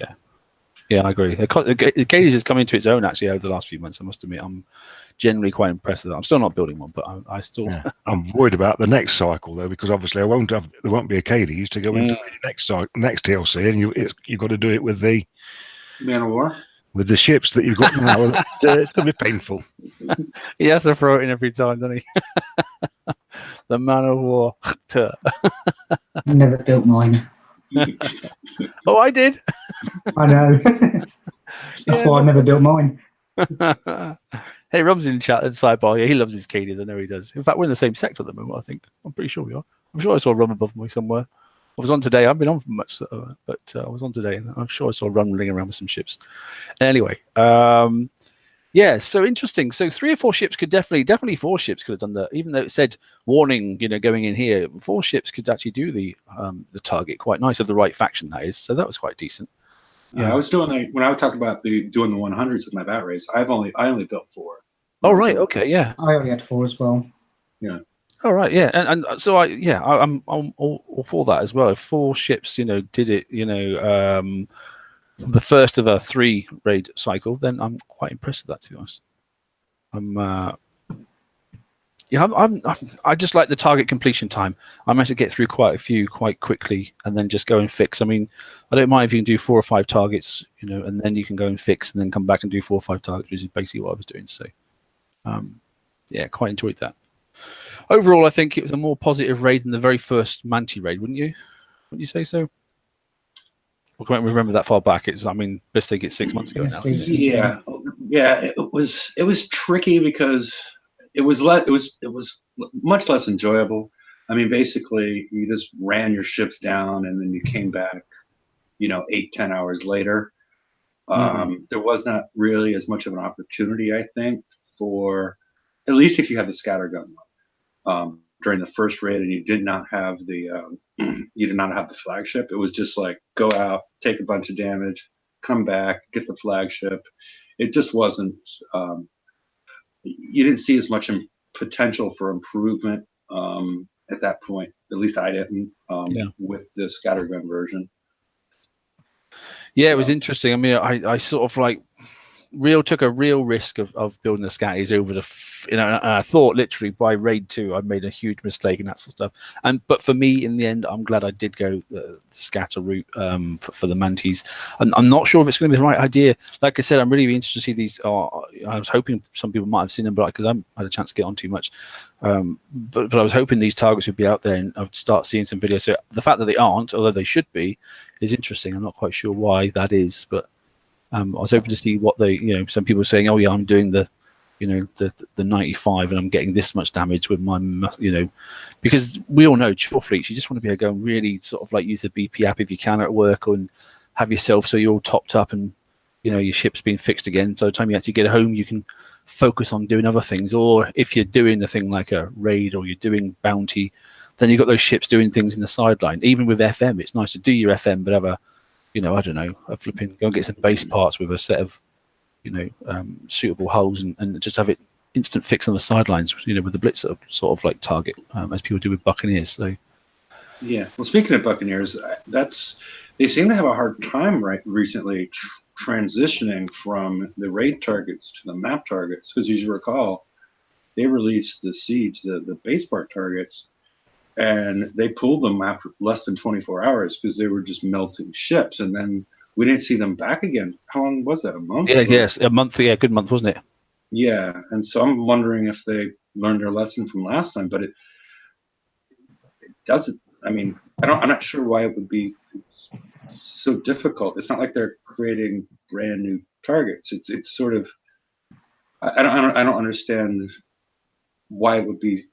Yeah, I agree. The KDs has come into its own actually over the last few months. I must admit, I'm generally quite impressed with that. I'm still not building one, but I still. Yeah. I'm worried about the next cycle though, because obviously there won't be a KDs to go into the next TLC, and you've got to do it with the Man of War. With the ships that you've got now. It's going to be painful. He has to throw it in every time, doesn't he? The Man of War. I never built mine. Oh, I did. I know. That's why I never built mine. Hey, Rob's in chat and sidebar. Yeah, he loves his KDs. I know he does. In fact, we're in the same sector at the moment, I think. I'm pretty sure we are. I'm sure I saw Rob above me somewhere. I was on today. I've been on for much, but I was on today, and I'm sure I saw Ron running around with some ships. Anyway, yeah, so interesting. So 3 or 4 ships could definitely 4 ships could have done that. Even though it said warning, going in here, 4 ships could actually do the target quite nice of the right faction, that is. So that was quite decent. Yeah, I was doing when I was talking about doing the 100s with my bat race. I only built 4. Oh right, okay, yeah. I only had 4 as well. Yeah. All right, yeah, and so I'm all for that as well. If 4 ships, did it, the first of a 3 raid cycle, then I'm quite impressed with that, to be honest. I just like the target completion time. I managed to get through quite a few quite quickly, and then just go and fix. I mean, I don't mind if you can do 4 or 5 targets, and then you can go and fix, and then come back and do 4 or 5 targets, which is basically what I was doing. So, yeah, quite enjoyed that. Overall, I think it was a more positive raid than the very first Manti raid, wouldn't you? Wouldn't you say so? Or can't remember that far back. I mean, best think it's 6 months ago now. Yeah. It was tricky because it was much less enjoyable. I mean, basically, you just ran your ships down, and then you came back, 8-10 hours later. There was not really as much of an opportunity, I think, for at least if you had the scattergun during the first raid, and you did not have the flagship. It was just like go out, take a bunch of damage, come back, get the flagship. It just wasn't. You didn't see as much potential for improvement at that point. At least I didn't with the scattergun version. Yeah, it was interesting. I mean, I sort of took a real risk of building the scatties over the, and I thought literally by raid 2 I made a huge mistake and that sort of stuff. But for me, in the end, I'm glad I did go the scatter route for the Mantis. I'm not sure if it's going to be the right idea. Like I said, I'm really interested to see these. I was hoping some people might have seen them, but because I haven't had a chance to get on too much. But I was hoping these targets would be out there and I would start seeing some videos. So the fact that they aren't, although they should be, is interesting. I'm not quite sure why that is, but. I was hoping to see what some people are saying, oh yeah, I'm doing the 95 and I'm getting this much damage with my, because we all know chore fleets, you just want to be able to go and really sort of use the BP app if you can at work, and have yourself so you're all topped up and, your ship's been fixed again. So by the time you actually get home, you can focus on doing other things. Or if you're doing a thing like a raid or you're doing bounty, then you've got those ships doing things in the sideline. Even with FM, it's nice to do your FM, but have a, I don't know, a flipping, go and get some base parts with a set of, suitable hulls and just have it instant fix on the sidelines, with the blitzer sort of target, as people do with Buccaneers. So, yeah. Well, speaking of Buccaneers, they seem to have a hard time recently transitioning from the raid targets to the map targets, because as you recall, they released the siege, the base part targets. And they pulled them after less than 24 hours because they were just melting ships. And then we didn't see them back again. How long was that? A month? Yeah, yes, a month. Yeah, good month, wasn't it? Yeah. And so I'm wondering if they learned their lesson from last time. But it doesn't. I mean, I'm not sure why it would be so difficult. It's not like they're creating brand new targets. It's sort of. I don't understand why it would be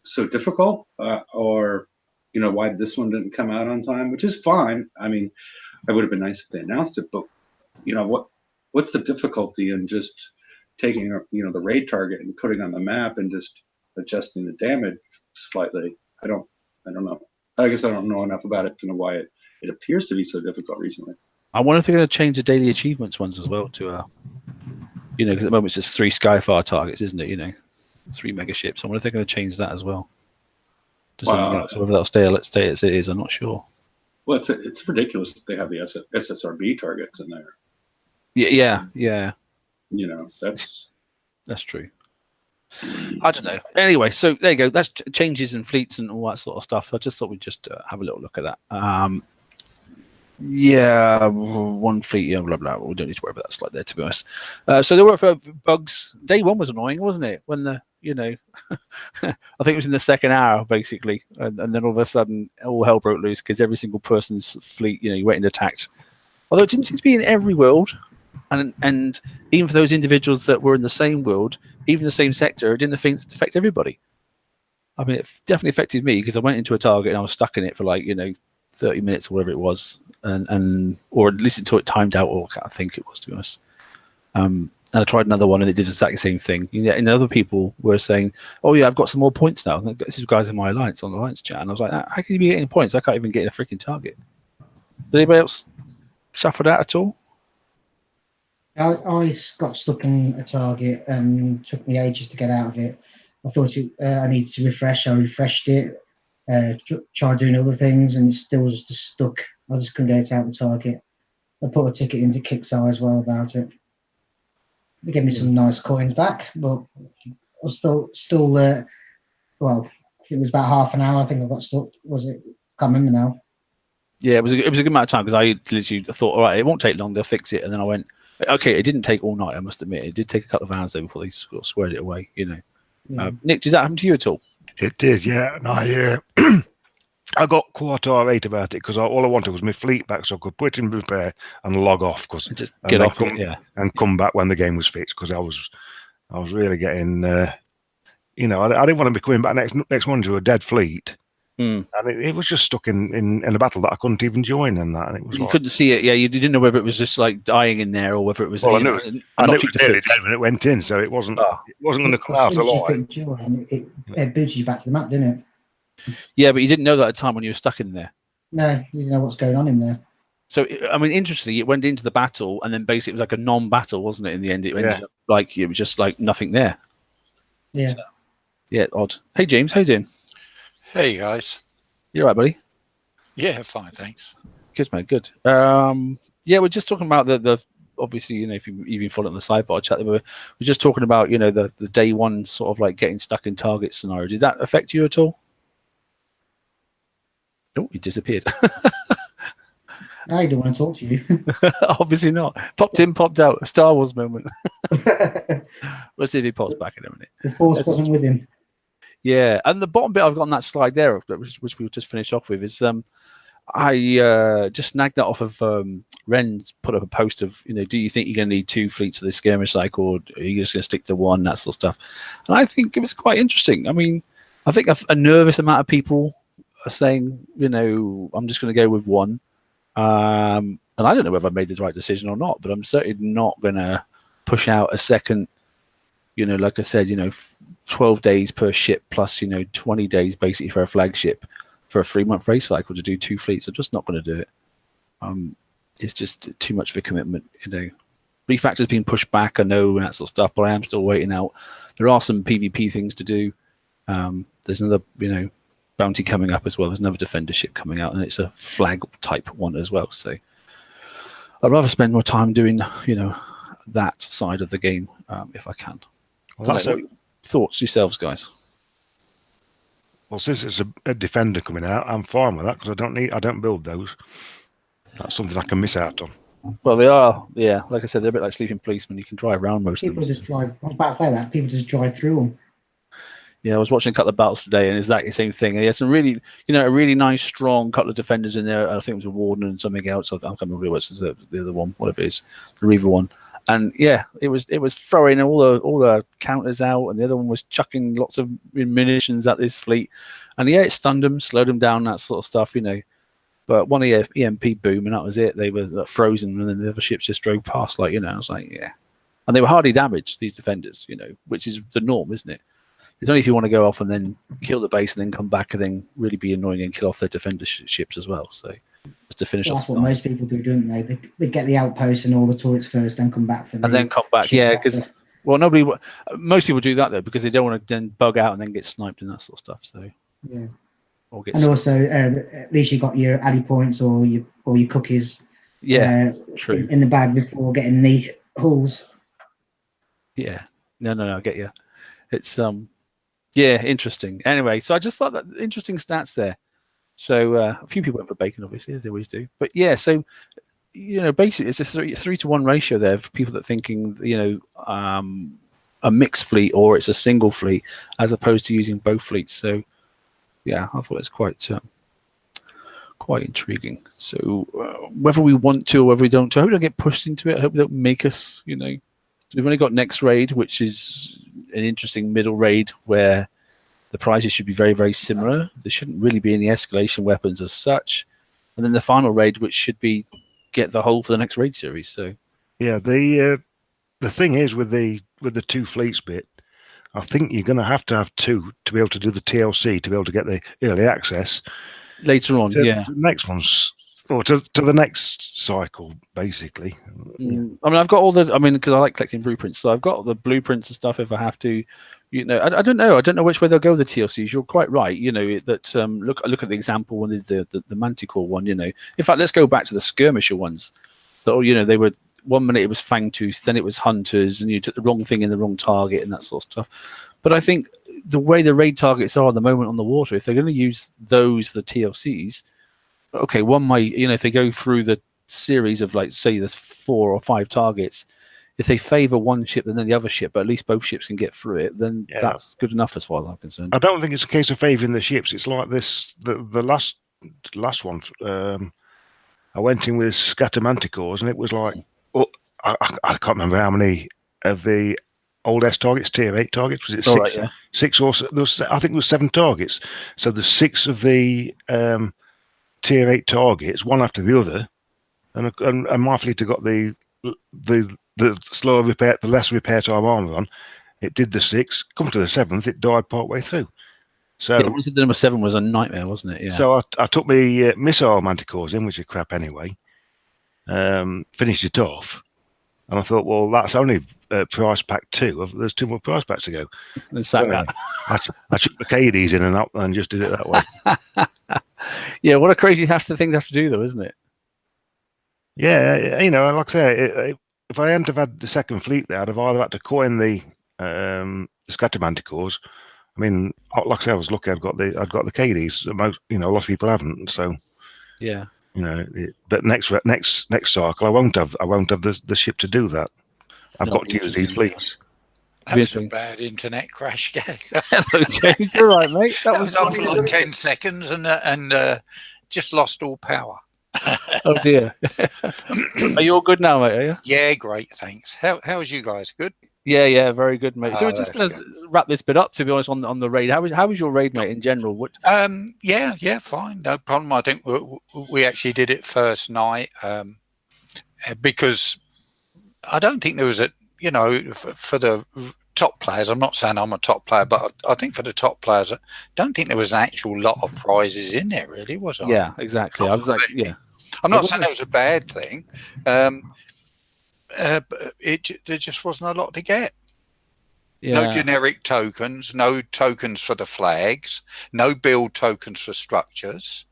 so difficult, or why this one didn't come out on time, which is fine. I mean, it would have been nice if they announced it, but what's the difficulty in just taking the raid target and putting on the map and just adjusting the damage slightly. I don't know. I guess I don't know enough about it to know why it appears to be so difficult recently. I wonder if they're going to change the daily achievements ones as well to, you know, because at the moment it's just 3 Skyfire targets, isn't it? You know, 3 mega ships. I wonder if they're going to change that as well to something else. Whether that'll stay as it is, I'm not sure. Well, it's ridiculous that they have the SSRB targets in there. Yeah. You know, that's true. I don't know. Anyway, so there you go. That's changes in fleets and all that sort of stuff. I just thought we'd just have a little look at that. Yeah, 1 fleet, yeah, blah, blah. We don't need to worry about that slide there, to be honest. So there were bugs. Day 1 was annoying, wasn't it? When I think it was in the second hour, basically. And then all of a sudden, all hell broke loose because every single person's fleet, you went and attacked. Although it didn't seem to be in every world. And even for those individuals that were in the same world, even the same sector, it didn't affect everybody. I mean, it definitely affected me because I went into a target and I was stuck in it for 30 minutes or whatever it was, and or at least until it timed out, or I think it was, to be honest. And I tried another one and it did exactly the same thing. And other people were saying, "Oh yeah, I've got some more points now." And this is guys in my alliance on the alliance chat, and I was like, "How can you be getting points? I can't even get in a freaking target." Did anybody else suffer that at all? I got stuck in a target and took me ages to get out of it. I thought I needed to refresh. I refreshed it, tried doing other things, and it still was just stuck. I just couldn't get out of the target. I put a ticket into Kickstarter as well about it. They gave me some nice coins back, but I was still there. Well, it was about half an hour. I think I got stuck. Was it? Can't remember now. Yeah, it was a good amount of time because I literally thought, all right, it won't take long. They'll fix it, and then I went. Okay, it didn't take all night, I must admit. It did take a couple of hours though before they squared it away, Yeah. Nick, did that happen to you at all? It did, yeah. And I got quarter-8 about it because all I wanted was my fleet back so I could put it in repair and log off. Just get off it, and come back when the game was fixed because I was really getting, I didn't want to be coming back next morning to a dead fleet. And it was just stuck in a battle that I couldn't even join, and it was. You couldn't see it, yeah. You didn't know whether it was just dying in there or whether it was. Well, I knew it was nearly dead when it went in, so it wasn't. It wasn't going to come out alive. It booted you back to the map, didn't it? Yeah, but you didn't know that at the time when you were stuck in there. No, you didn't know what's going on in there. So, I mean, interestingly, it went into the battle, and then basically it was like a non-battle, wasn't it? In the end, it ended up it was just nothing there. Yeah. So, yeah, odd. Hey, James, how you doing? Hey guys. You all right, buddy? Yeah, fine, thanks. Good, mate. Good. Yeah, we're just talking about the obviously, if you've been following the sidebar chat, we're just talking about the day 1 sort of getting stuck in target scenario. Did that affect you at all? Oh, he disappeared. I don't want to talk to you. Obviously not. Popped in, popped out. A Star Wars moment. Let's see if he pops back in a minute. The Force wasn't with him. Yeah, and the bottom bit I've got on that slide there, which we'll just finish off with, is I just snagged that off of Ren. Put up a post of do you think you're going to need 2 fleets for this skirmish cycle, or are you just going to stick to 1, that sort of stuff? And I think it was quite interesting. I mean, I think a nervous amount of people are saying, I'm just going to go with 1, and I don't know whether I made the right decision or not, but I'm certainly not going to push out a second. Like I said, 12 days per ship plus 20 days basically for a flagship for a 3-month race cycle to do 2 fleets. I'm just not going to do it. It's just too much of a commitment. Refactor's been pushed back, I know, and that sort of stuff, but I am still waiting out. There are some PvP things to do. There's another bounty coming up as well. There's another defender ship coming out, and it's a flag type one as well. So I'd rather spend more time doing that side of the game if I can. Well, thoughts yourselves, guys? Well, since it's a defender coming out, I'm fine with that because I don't build those. That's something I can miss out on. Well, they are, yeah. Like I said, they're a bit like sleeping policemen. You can drive around most of them. I was about to say that. People just drive through them. Yeah, I was watching a couple of battles today, and it's exactly the same thing. He had some really, a really nice, strong couple of defenders in there. I think it was a Warden and something else. I can't remember what it was the other one, whatever it is, the Reaver one. And yeah, it was throwing all the counters out, and the other one was chucking lots of munitions at this fleet. And yeah, it stunned them, slowed them down, that sort of stuff, But one EMP boom, and that was it. They were frozen, and then the other ships just drove past, I was like, yeah. And they were hardly damaged, these defenders, which is the norm, isn't it? It's only if you want to go off and then kill the base and then come back and then really be annoying and kill off their defender ships as well. So just to finish off. That's what most people do, don't they? They get the outposts and all the turrets first, then come back for the and then come back. Yeah, because most people do that though because they don't want to then bug out and then get sniped and that sort of stuff. So yeah. And also, at least you got your addy points or your cookies. Yeah, true. In the bag before getting the hulls. Yeah, no, I get you. It's yeah, interesting. Anyway, so I just thought that interesting stats there. So a few people went for bacon, obviously, as they always do. But yeah, so basically, it's a 3-to-1 ratio there for people that are thinking, a mixed fleet or it's a single fleet as opposed to using both fleets. So yeah, I thought it's quite intriguing. So whether we want to or whether we don't, I hope we don't get pushed into it. I hope they don't make us, So we've only got next raid, which is an interesting middle raid where the prices should be very, very similar. There shouldn't really be any escalation weapons as such. And then the final raid, which should be get the whole for the next raid series. So yeah, the thing is with the 2 fleets bit, I think you're going to have 2 to be able to do the TLC, to be able to get the early access later on. To the next one's, or to the next cycle, basically. I mean, I've got all the. I mean, because I like collecting blueprints, so I've got all the blueprints and stuff. If I have to, I don't know. I don't know which way they'll go with the TLCs. You're quite right. That look at the example when the Manticore one. In fact, let's go back to the skirmisher ones. That they were. One minute it was Fangtooth, then it was Hunters, and you took the wrong thing in the wrong target and that sort of stuff. But I think the way the raid targets are at the moment on the water, if they're going to use the TLCs, okay, one might, if they go through the series of, like, say there's 4 or 5 targets, if they favour one ship and then the other ship, but at least both ships can get through it, then that's good enough as far as I'm concerned. I don't think it's a case of favouring the ships. It's like this, the last one. I went in with scatter manticores, and it was like, I can't remember how many of the old S targets, tier 8 targets. Was it 6? Right, yeah. 6 or I think it was 7 targets. So there's 6 of the tier 8 targets, one after the other, and my fleet had got the slower repair, the less repair time armor on. It did the 6. Come to the 7th, it died part way through. So the number 7 was a nightmare, wasn't it? Yeah. So I took my missile manticores in, which are crap anyway. Finished it off, and I thought, well, that's only price pack 2. There's 2 more price packs to go. So I took the KDs in and up and just did it that way. Yeah, what a crazy thing to have to do, though, isn't it? Yeah, like I say, if I hadn't have had the second fleet there, I'd have either had to coin the scatter manticores. I mean, like I say, I was lucky. I'd got the KDs. Most, a lot of people haven't. So yeah. But next cycle, I won't have the ship to do that. I've got to use these fleets. That was a bad internet crash. Hello, James. You're right, mate. That was on for like 10 seconds and just lost all power. Oh dear. Are you all good now, mate? Are you? Yeah, great. Thanks. How's you guys? Good. Yeah, very good, mate. So we're just going to wrap this bit up, to be honest, on the raid. How was your raid, mate, in general? What? Yeah, fine, no problem. I think we actually did it first night because I don't think there was for the top players. I'm not saying I'm a top player, but I think for the top players, I don't think there was an actual lot of prizes in there, really, was there? Yeah, exactly. I was like, yeah. I'm not saying that was a bad thing. But there just wasn't a lot to get. Yeah. No generic tokens, no tokens for the flags, no build tokens for structures.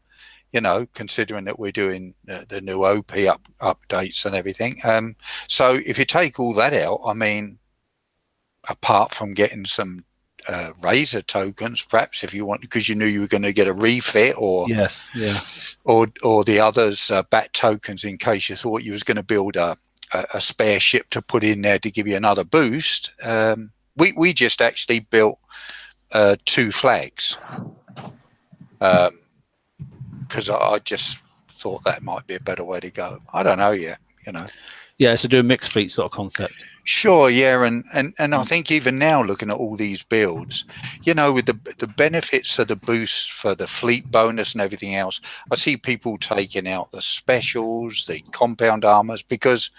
Considering that we're doing the new OP updates and everything. So if you take all that out, I mean, apart from getting some razor tokens, perhaps if you want, because you knew you were going to get a refit, or or the others bat tokens in case you thought you was going to build a spare ship to put in there to give you another boost. We just actually built 2 flags because I just thought that might be a better way to go. I don't know yet, Yeah, so do a mixed fleet sort of concept. Sure, yeah, and I think even now, looking at all these builds, with the benefits of the boosts for the fleet bonus and everything else, I see people taking out the specials, the compound armors, because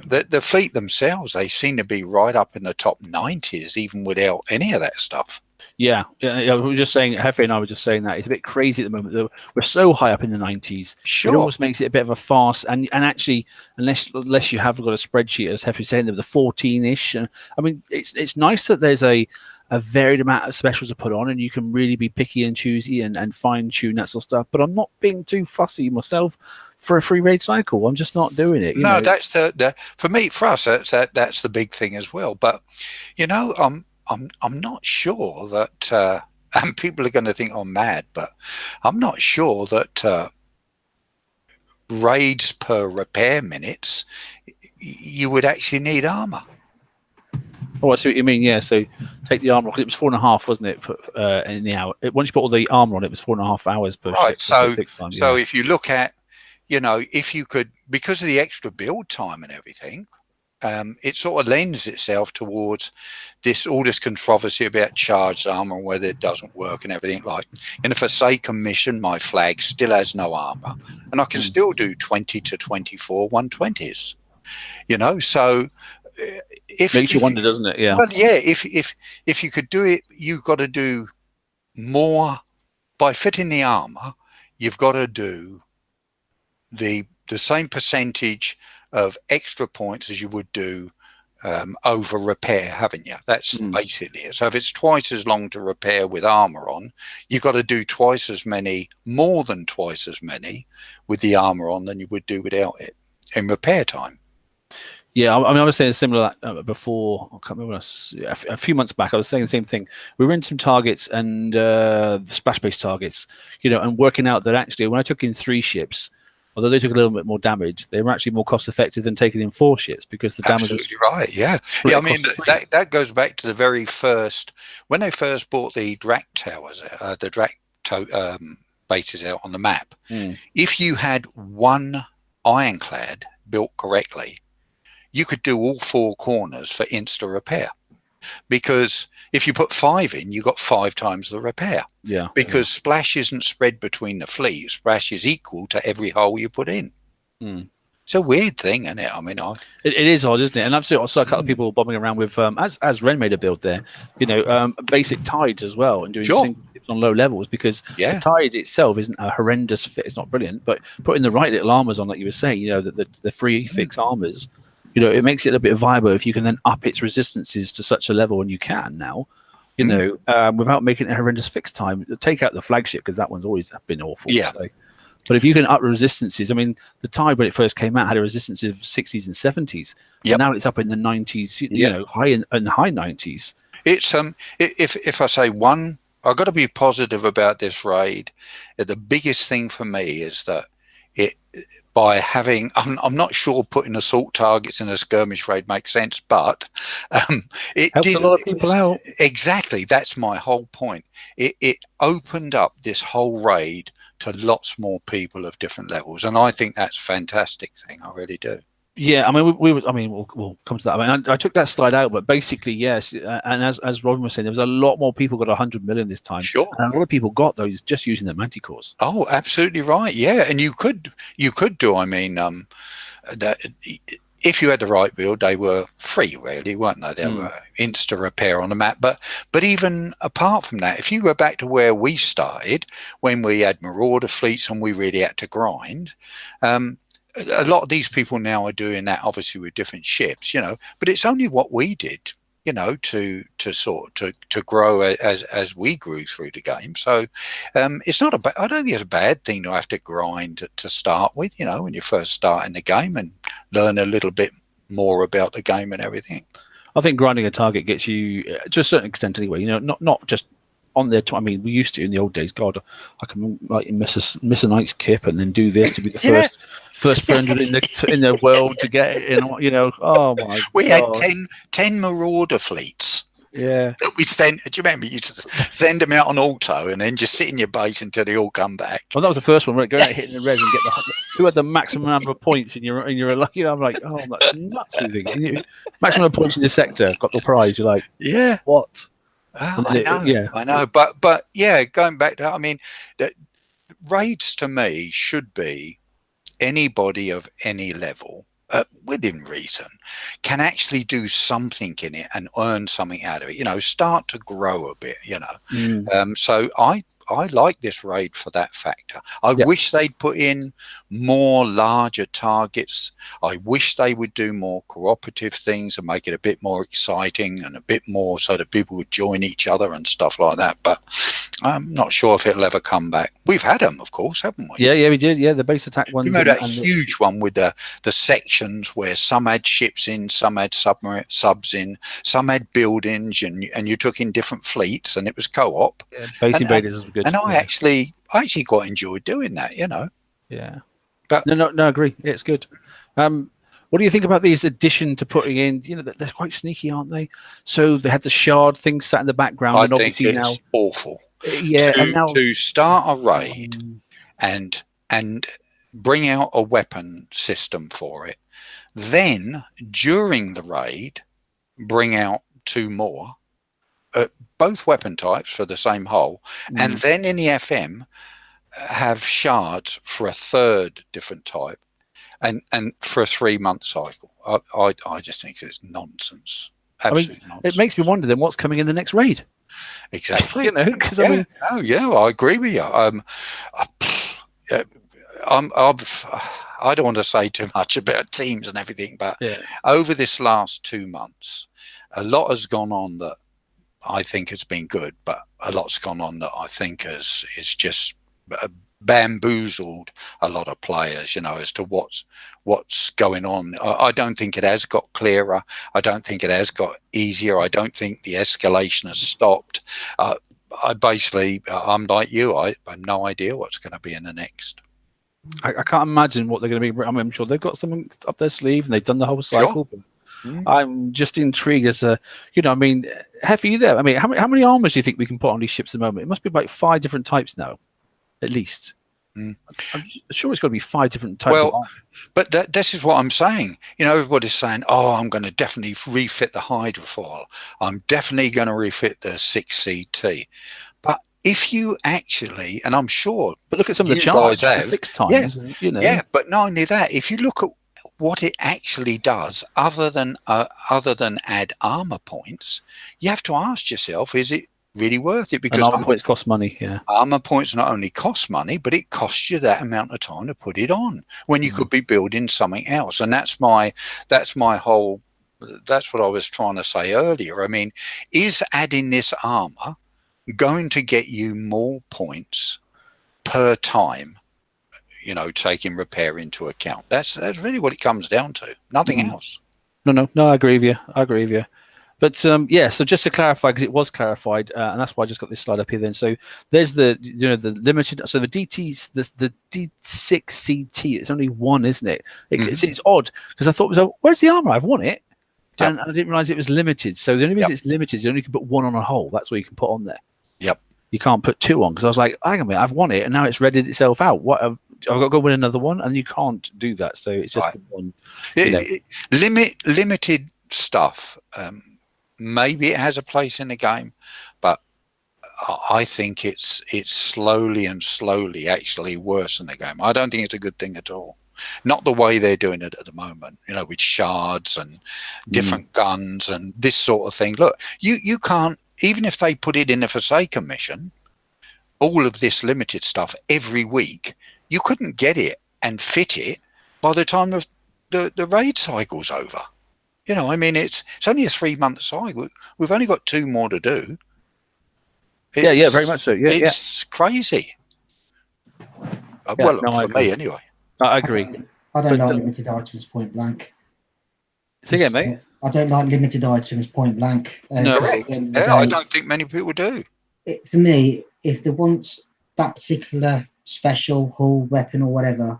the fleet themselves, they seem to be right up in the top 90s, even without any of that stuff. Yeah, we were just saying, Hefe and I were just saying that it's a bit crazy at the moment. We're so high up in the 90s. Sure. It almost makes it a bit of a farce. And actually, unless you have got a spreadsheet, as Hefe was saying, the 14-ish. I mean, it's nice that there's a varied amount of specials to put on, and you can really be picky and choosy and fine tune that sort of stuff. But I'm not being too fussy myself for a free raid cycle. I'm just not doing it. No, that's for us. That's the big thing as well. But I'm not sure that, and people are going to think I'm mad, but I'm not sure that raids per repair minutes, you would actually need armor. Oh, I see what you mean. Yeah, so take the armor off. It was 4.5, wasn't it, in the hour? Once you put all the armor on, it was 4.5 hours per right. ship. So if you look at, if you could, because of the extra build time and everything, it sort of lends itself towards all this controversy about charged armor and whether it doesn't work and everything. Like in a Forsaken mission, my flag still has no armor, and I can still do 20 to 24 120s. So if makes you wonder, doesn't it? Yeah. Well, yeah. If you could do it, you've got to do more by fitting the armor. You've got to do the same percentage of extra points as you would do over repair, haven't you? That's basically it. So if it's twice as long to repair with armor on, you've got to do more than twice as many with the armor on than you would do without it in repair time. Yeah, I mean, I was saying similar before. I can't remember. A few months back, I was saying the same thing. We were in some targets and the splash-based targets, and working out that actually when I took in 3 ships, although they took a little bit more damage, they were actually more cost-effective than taking in 4 ships because the damage was right. Yeah, yeah. I mean, that goes back to the very first when they first brought the Drac towers, the Drac bases out on the map. If you had one ironclad built correctly, you could do all 4 corners for insta repair, because if you put 5 in, you got 5 times the repair. Yeah. Because splash isn't spread between the fleet. Splash is equal to every hole you put in. It's a weird thing, isn't it? I mean, it is odd, isn't it? And I've seen also a couple of people bobbing around with, as Ren made a build there, basic tides as well, and doing single ships on low levels, because the tide itself isn't a horrendous fit. It's not brilliant, but putting the right little armors on, like you were saying, the free fix armors, it makes it a bit viable if you can then up its resistances to such a level, and you can now, without making it a horrendous fixed time. Take out the flagship, because that one's always been awful. Yeah. So. But if you can up resistances, I mean, the Tide when it first came out had a resistance of 60s and 70s. Yep. Now it's up in the 90s, high in the high 90s. It's if I say one, I've got to be positive about this raid. The biggest thing for me is that by having, I'm not sure putting assault targets in a skirmish raid makes sense, but it helps a lot of people out. Exactly, that's my whole point. It opened up this whole raid to lots more people of different levels, and I think that's a fantastic thing. I really do. Yeah, I mean, we'll come to that. I mean, I took that slide out, but basically, yes. And as Robin was saying, there was a lot more people got 100 million this time. Sure. And a lot of people got those just using the Manticores. Oh, absolutely right. Yeah, and you could do. I mean, that if you had the right build, they were free, really, weren't they? They were insta repair on the map. But even apart from that, if you go back to where we started, when we had Marauder fleets and we really had to grind. A lot of these people now are doing that, obviously with different ships, but it's only what we did, to grow as we grew through the game. So it's not I don't think it's a bad thing to have to grind to start with, when you first start in the game and learn a little bit more about the game and everything. I think grinding a target gets you to a certain extent anyway, not just on their I mean, we used to in the old days. God, I can miss a night's kip and then do this to be the first 300 in the world to get it in. Oh my! We had 10 Marauder fleets. Yeah, that we sent. Do you remember? You used to send them out on auto and then just sit in your base until they all come back. Well, that was the first one. Right, going out hitting the res and get who had the maximum number of points in your. I'm like, oh, that's nuts. Maximum points in the sector got the prize. You're like, yeah, what? Oh, I know, but yeah, going back to that, I mean, raids to me should be anybody of any level within reason, can actually do something in it and earn something out of it, you know, start to grow a bit, you know. So I like this raid for that factor. I wish they'd put in more larger targets. I wish they would do more cooperative things and make it a bit more exciting and a bit more so that people would join each other and stuff like that. But I'm not sure if it'll ever come back. We've had them, of course, haven't we? Yeah, we did. Yeah, the base attack ones. You remember that huge one with the sections where some had ships in, some had subs in, some had buildings, and you took in different fleets, and it was co-op. Yeah, base invaders is good. And I actually quite enjoyed doing that, you know. Yeah. But no, I agree. It's good. What do you think about these addition to putting in? You know, they're quite sneaky, aren't they? So they had the shard thing sat in the background. I and think obviously it's awful. Yeah, and now to start a raid and bring out a weapon system for it, then during the raid bring out 2 more, both weapon types for the same hull, and then in the FM have shards for a 3rd different type, and for a 3-month cycle. I just think it's nonsense. Absolute nonsense. It makes me wonder then what's coming in the next raid. Exactly. You know, because I agree with you. I don't want to say too much about teams and everything, but over this last 2 months, a lot has gone on that I think has been good, but a lot's gone on that I think is just bamboozled a lot of players, you know, as to what's going on. I don't think it has got clearer. I don't think it has got easier. I don't think the escalation has stopped. I'm like you. I have no idea what's going to be in the next. I can't imagine what they're going to be. I mean, I'm sure they've got something up their sleeve and they've done the whole cycle. Sure. I'm just intrigued as a, you know, I mean, Heffy, there. I mean, how many armors do you think we can put on these ships at the moment? It must be like 5 different types now, at least. I'm sure it's got to be 5 different types. Well, but this is what I'm saying. You know, everybody's saying, "Oh, I'm going to definitely refit the hydrofoil. I'm definitely going to refit the 6CT." But if you actually, and I'm sure, but look at some of the charts, the fixed times, you know. Yeah, but not only that, if you look at what it actually does, other than add armor points, you have to ask yourself: is it really worth it? Because armor points cost money. Yeah, armor points not only cost money, but it costs you that amount of time to put it on when you could be building something else. And that's what I was trying to say earlier. I mean, is adding this armor going to get you more points per time? You know, taking repair into account. That's really what it comes down to. Nothing else. No, I agree with you. But so just to clarify, because it was clarified, and that's why I just got this slide up here. Then, so there's the the limited. So the DTs, the D6CT. It's only 1, isn't it? It's odd because I thought, where's the armor? I've won it, and I didn't realize it was limited. So the only reason it's limited is you only can put 1 on a hull. That's what you can put on there. Yep. You can't put 2 on because I was like, hang on a minute, I've won it, and now it's readied itself out. What? I've got to go win another one, and you can't do that. So it's just the one. Limited stuff. Maybe it has a place in the game, but I think it's slowly actually worse in the game. I don't think it's a good thing at all. Not the way they're doing it at the moment, you know, with shards and different guns and this sort of thing. Look, you can't, even if they put it in a Forsaken mission, all of this limited stuff every week, you couldn't get it and fit it by the time of the raid cycle's over. You know, I mean, it's only a 3-month cycle. We've only got 2 more to do. Yeah, very much so. Yeah, it's crazy. Well, for me anyway. I agree. I don't like limited items point blank. Say again, mate. I don't like limited items point blank. No, correct. Yeah, I don't think many people do. For me, if they want that particular special hull weapon or whatever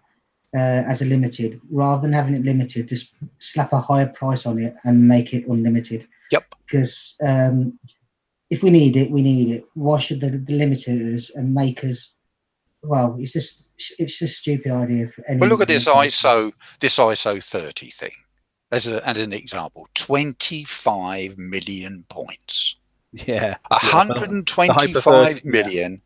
as a limited, rather than having it limited, just slap a higher price on it and make it unlimited. Yep. Because if we need it, we need it. Why should the limiters and makers? Well, it's just stupid idea for any. Well, look at this ISO 30 thing as an example. 25 million points. Yeah. 125 million,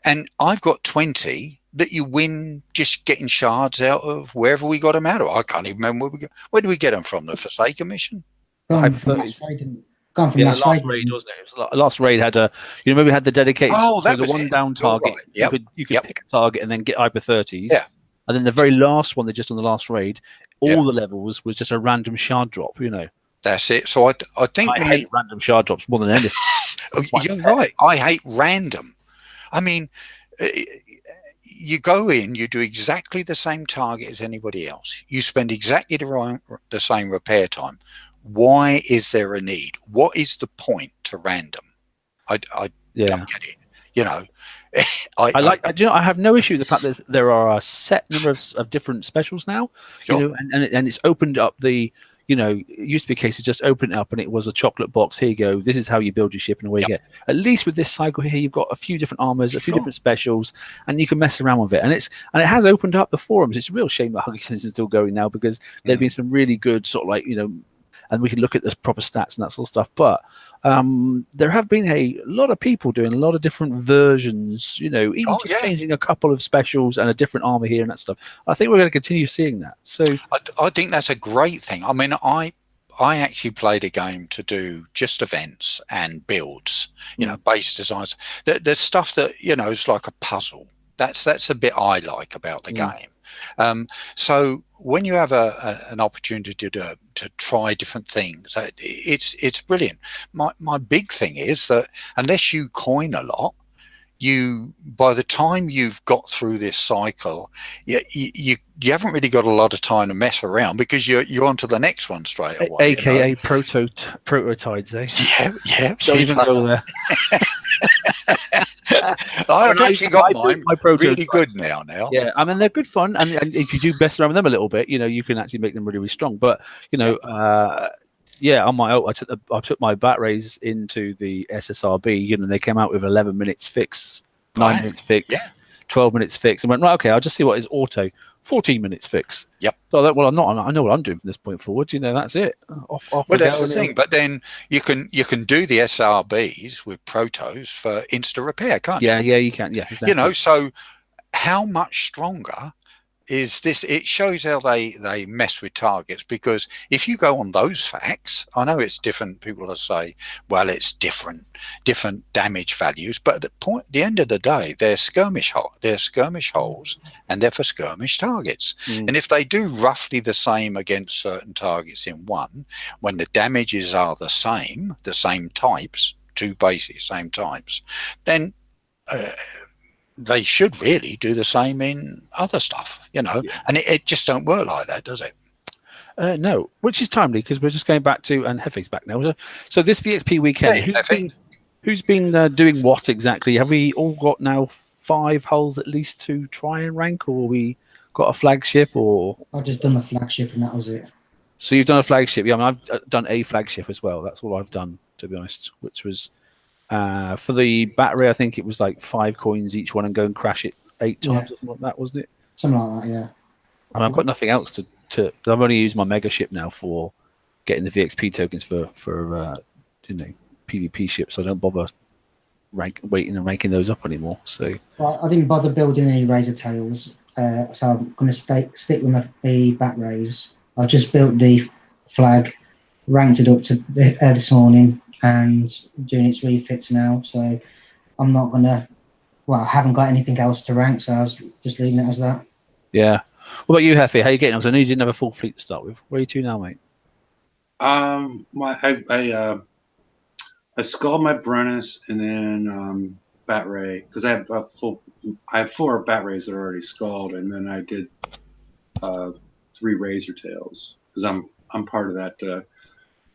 and I've got 20 that you win just getting shards out of wherever we got them out of? I can't even remember where did we get them from? The Forsaken mission? Gone Hyper from 30s. last raid, didn't- gone from Yeah, last last raid, raid, didn't- wasn't it? It was last raid had a. You remember we had the dedicated. Oh, so that the was one it. down You're target. right. Yep. You could Yep. pick a target and then get hyper 30s. Yeah. And then the very last one they just on the last raid, all Yeah. the levels was just a random shard drop. You know. That's it. So I think I hate random shard drops more than anything. Oh, you're right. I hate random. I mean, you go in, you do exactly the same target as anybody else. You spend exactly the same repair time. Why is there a need? What is the point to random? I don't get it. You know, I have no issue with the fact that there are a set number of different specials now. Sure. You know, and it's opened up the. You know, it used to be a case of just open it up and it was a chocolate box. Here you go. This is how you build your ship and away you get. At least with this cycle here, you've got a few different armors, a few different specials, and you can mess around with it. And it has opened up the forums. It's a real shame that Huggy Sense is still going now because there'd been some really good sort of like, you know, and we can look at the proper stats and that sort of stuff. But there have been a lot of people doing a lot of different versions, you know, even changing a couple of specials and a different armor here and that stuff. I think we're going to continue seeing that. So I think that's a great thing. I mean, I actually played a game to do just events and builds, you know, base designs. There's stuff that, you know, is like a puzzle. That's a bit I like about the game. So when you have an opportunity to try different things, it's brilliant. My big thing is that unless you coin a lot, by the time you've got through this cycle, you haven't really got a lot of time to mess around because you're on to the next one straight away. AKA you know? prototides, eh? Yeah. Don't even go there. I've actually got mine my really good now. Yeah, I mean they're good fun, and if you do mess around with them a little bit, you know, you can actually make them really, really strong. But you know, on my I took my bat rays into the SSRB, you know, and they came out with 11 minutes fix, 9 minutes fix, 12 minutes fix, and went right. Okay, I'll just see what is auto. 14 minutes fix. Yep. So I know what I'm doing from this point forward. You know, that's it. Off well, that's the thing. But then you can do the SRBs with protos for insta repair, can't you? Yeah, you can. Yeah, exactly. You know, so how much stronger is this? It shows how they mess with targets, because if you go on those facts, I know it's different. People will say, well, it's different damage values, but at the end of the day, they're skirmish holes, and they're for skirmish targets. And if they do roughly the same against certain targets in one, when the damages are the same types, two basic same types, then they should really do the same in other stuff, you know. And it just don't work like that, does it? No, which is timely because we're just going back to, and Hefe's back now. So this VXP weekend, who's been doing what exactly? Have we all got now 5 hulls at least to try and rank, or we got a flagship? Or I've just done the flagship and that was it. So you've done a flagship? Yeah, I mean, I've done a flagship as well. That's all I've done, to be honest, which was for the battery, I think it was like 5 coins each one and go and crash it 8 times or something like that, wasn't it? Something like that, yeah. I mean, I've got nothing else to I've only used my mega ship now for getting the VXP tokens for you know, PvP ships, so I don't bother waiting and ranking those up anymore. So well, I didn't bother building any razor tails, so I'm going to stick with my bat rays. I just built the flag, ranked it up to this morning, and doing its refits now. So I'm not going to. Well, I haven't got anything else to rank, so I was just leaving it as that. Yeah. What about you, Hefe? How you getting on? Because I knew you didn't have a full fleet to start with. Where are you to now, mate? I sculled my Brennus and then Bat Ray, because I have 4 Bat Rays that are already sculled, and then I did 3 Razor Tails because I'm part of that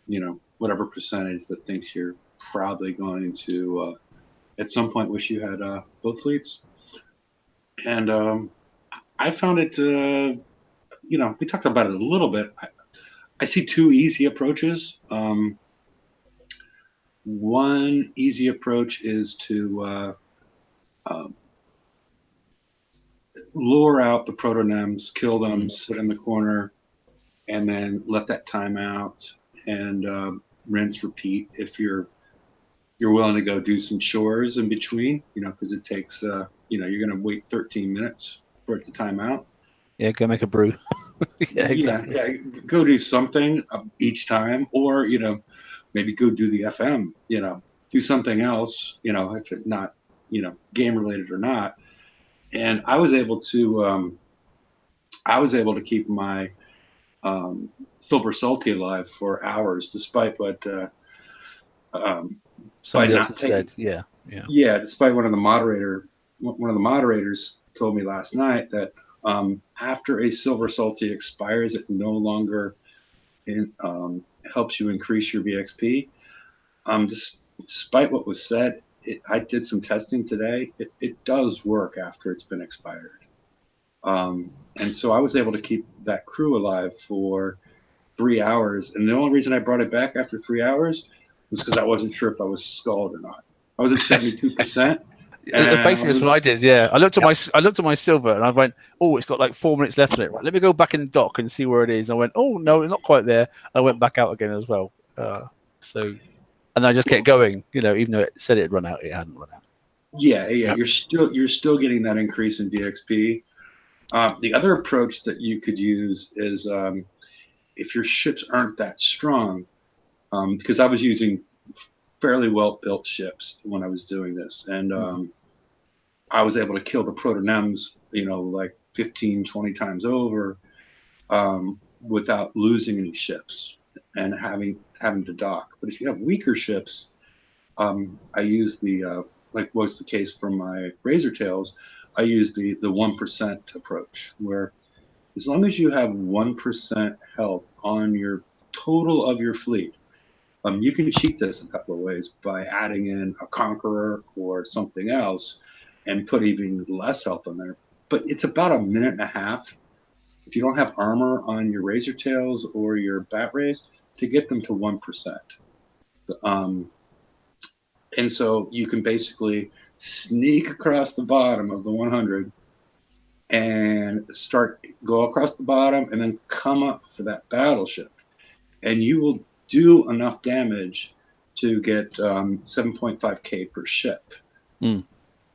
you know, whatever percentage that thinks you're probably going to at some point wish you had both fleets. And I found it you know, we talked about it a little bit. I see 2 easy approaches. One easy approach is to lure out the proto-nems, kill them, sit in the corner, and then let that time out and rinse, repeat if you're you're willing to go do some chores in between, you know, because it takes, you know, you're going to wait 13 minutes for it to time out. Yeah, go make a brew. Yeah, exactly. Yeah, go do something each time, or, you know, maybe go do the FM, you know, do something else, you know, if it's not, you know, game related or not. And I was able to keep my silver salty alive for hours, despite what somebody else has said. Yeah. Despite one of the moderators told me last night that after a silver salty expires, it no longer helps you increase your VXP. Despite what was said, I did some testing today. It does work after it's been expired. And so I was able to keep that crew alive for 3 hours. And the only reason I brought it back after 3 hours was because I wasn't sure if I was skulled or not. I was at 72%. Basically, that's what I did. Yeah, I looked at my silver and I went, "Oh, it's got like 4 minutes left in it. Right, let me go back in the dock and see where it is." I went, "Oh no, it's not quite there." I went back out again as well. And I just kept going. You know, even though it said it had run out, it hadn't run out. Yeah. You're still getting that increase in VXP. The other approach that you could use is if your ships aren't that strong, because I was using fairly well-built ships when I was doing this, and I was able to kill the protonems, you know, like 15, 20 times over without losing any ships and having to dock. But if you have weaker ships, I use the like was the case for my razor tails, I use the 1% approach, where as long as you have 1% health on your total of your fleet, you can cheat this a couple of ways by adding in a conqueror or something else and put even less health on there. But it's about a minute and a half if you don't have armor on your razor tails or your bat rays to get them to 1%. And so you can basically sneak across the bottom of the 100 and go across the bottom and then come up for that battleship. And you will do enough damage to get 7.5k per ship. And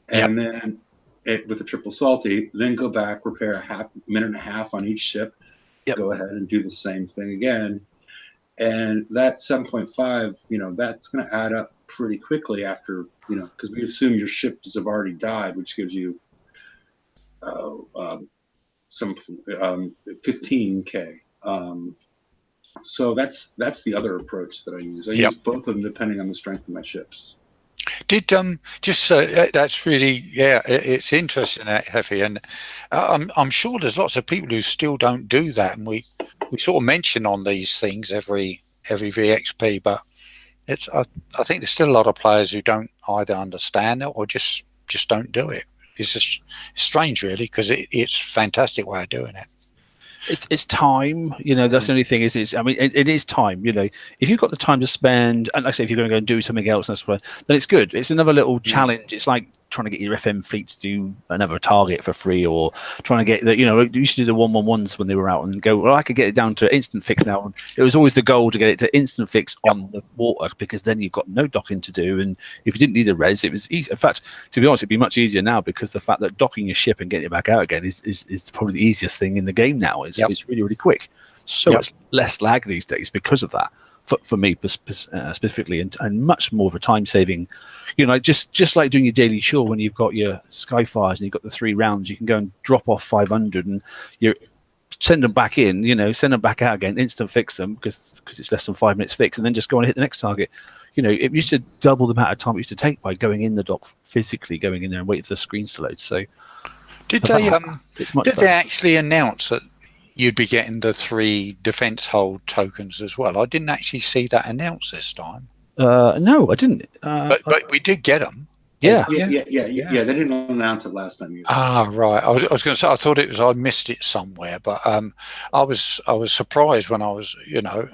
then with a triple salty, then go back, repair a minute and a half on each ship, go ahead and do the same thing again. And that 7.5, you know, that's going to add up pretty quickly after, you know, because we assume your ships have already died, which gives you some 15k. So that's the other approach that I use. I use both of them depending on the strength of my ships. Did that's really it's interesting, Heffy, and I'm sure there's lots of people who still don't do that, and we sort of mention on these things every VXP, but I think there's still a lot of players who don't either understand it or just don't do it. It's just strange, really, because it's a fantastic way of doing it. It's time, you know. That's the only thing. It is time. You know, if you've got the time to spend, and like I say, if you're going to go and do something else, then it's good. It's another little challenge. It's like trying to get your FM fleet to do another target for free, or trying to get that. You know, you used to do the 1-1-1s when they were out and go, well, I could get it down to instant fix now. And it was always the goal to get it to instant fix on the water, because then you've got no docking to do. And if you didn't need a res, it was easy. In fact, to be honest, it'd be much easier now, because the fact that docking your ship and getting it back out again is probably the easiest thing in the game now. It's really, really quick. So it's less lag these days because of that. For me specifically, and much more of a time saving, you know, just like doing your daily chore when you've got your Skyfires and you've got the 3 rounds, you can go and drop off 500 and you send them back in, you know, send them back out again, instant fix them because it's less than 5 minutes fix, and then just go and hit the next target. You know, it used to double the amount of time it used to take by going in the dock, physically going in there and waiting for the screens to load. So did they actually announce that you'd be getting the 3 defense hold tokens as well? I didn't actually see that announced this time. No, I didn't. But we did get them. Yeah. They didn't announce it last time either. Ah, right. I was going to say, I thought I missed it somewhere, but I was surprised when I was, you know,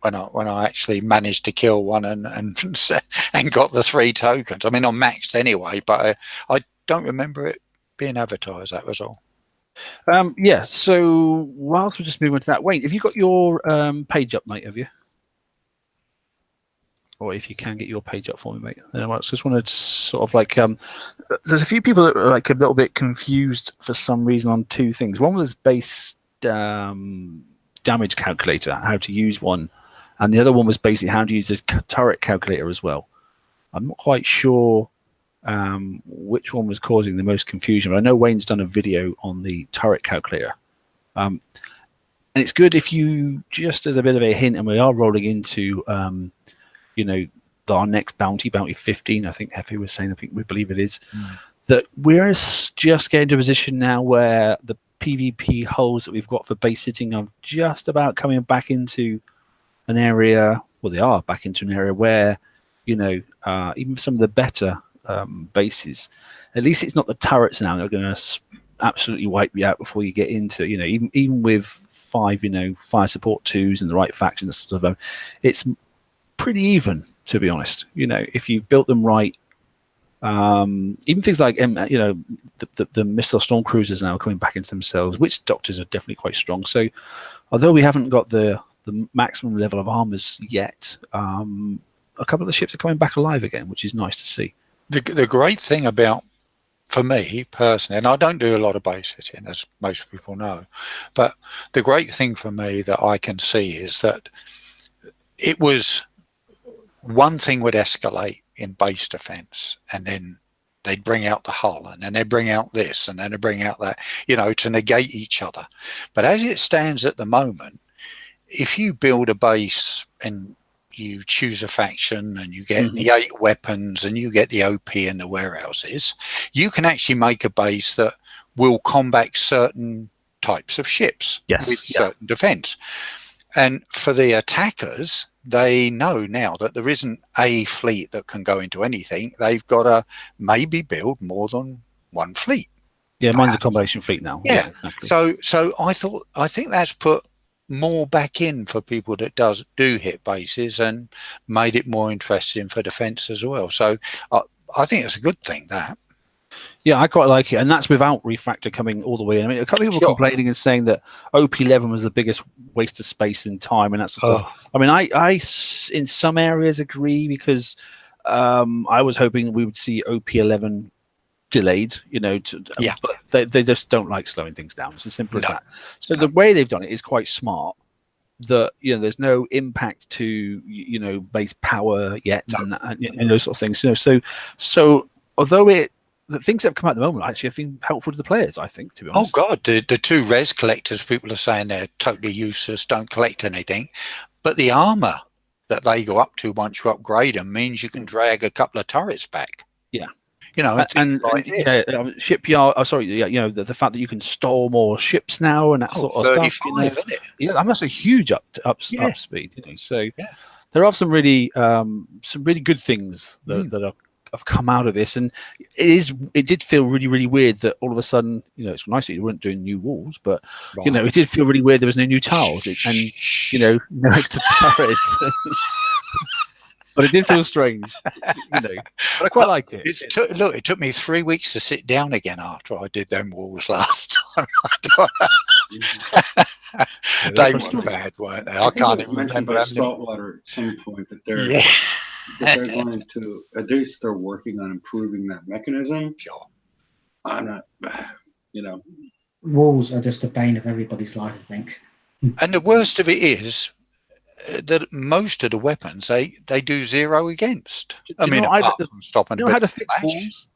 when I actually managed to kill one and got the 3 tokens. I mean, I'm maxed anyway, but I don't remember it being advertised. That was all. So whilst we're just moving on to that, Wayne, have you got your page up, mate? Have you? or if you can get your page up for me, mate. Then I just wanted to sort of like, there's a few people that are like a little bit confused for some reason on two things. One was base damage calculator, how to use one, and the other one was basically how to use this turret calculator as well. I'm not quite sure which one was causing the most confusion, but I know Wayne's done a video on the turret calculator. And it's good if you, just as a bit of a hint, and we are rolling into, you know, our next bounty 15, I think Effie was saying, I think we believe it is, that we're just getting to a position now where the PvP holes that we've got for base sitting are just about coming back into an area, well, they are back into an area where, you know, even for some of the better bases, at least it's not the turrets now that are going to absolutely wipe you out before you get into, you know, even with 5, you know, 5 support 2s and the right faction and stuff, it's pretty even, to be honest. You know, if you built them right, even things like, you know, the missile storm cruisers now are coming back into themselves, which doctors are definitely quite strong. So although we haven't got the maximum level of armors yet, a couple of the ships are coming back alive again, which is nice to see. The great thing about, for me personally, and I don't do a lot of base hitting, as most people know, but the great thing for me that I can see is that it was one thing would escalate in base defense, and then they'd bring out the hull, and then they'd bring out this, and then they'd bring out that, you know, to negate each other. But as it stands at the moment, if you build a base and you choose a faction and you get the 8 weapons and you get the OP in the warehouses, you can actually make a base that will combat certain types of ships with certain defense. And for the attackers, they know now that there isn't a fleet that can go into anything. They've got to maybe build more than one fleet. Yeah, mine's a combination fleet now. Yeah, exactly. So I think that's put more back in for people that do hit bases and made it more interesting for defense as well. So I think it's a good thing, that. Yeah, I quite like it, and that's without refactor coming all the way in. I mean, a couple of people complaining and saying that OP11 was the biggest waste of space and time and that sort of stuff. I mean, I in some areas agree, because I was hoping we would see OP11 delayed, you know, but they just don't like slowing things down. It's as simple as that. So the way they've done it is quite smart. That, you know, there's no impact to, you know, base power yet, and those sort of things. You know, so although the things that have come out at the moment actually have been helpful to the players, I think, to be honest. Oh God, the 2 res collectors, people are saying they're totally useless, don't collect anything, but the armor that they go up to once you upgrade them means you can drag a couple of turrets back. Yeah. You know, shipyard. Oh, sorry. Yeah, you know, the fact that you can store more ships now and that sort of stuff. You know, isn't it? Yeah, that's a huge up speed. You know, so there are some really good things that have come out of this, and it did feel really weird that all of a sudden, you know, it's nice that you weren't doing new walls, but you know, it did feel really weird there was no new tiles and you know, no extra turrets. But it did feel strange, you know. But I quite like it. Look, it took me 3 weeks to sit down again after I did them walls last time. They were bad, weren't they? I can't even remember. By Saltwater at some point that they're going to, at least they're working on improving that mechanism. Sure. I'm not, you know. Walls are just a bane of everybody's life, I think. And the worst of it is that most of the weapons they do 0 against. I mean, apart from stopping. You know how to fix walls?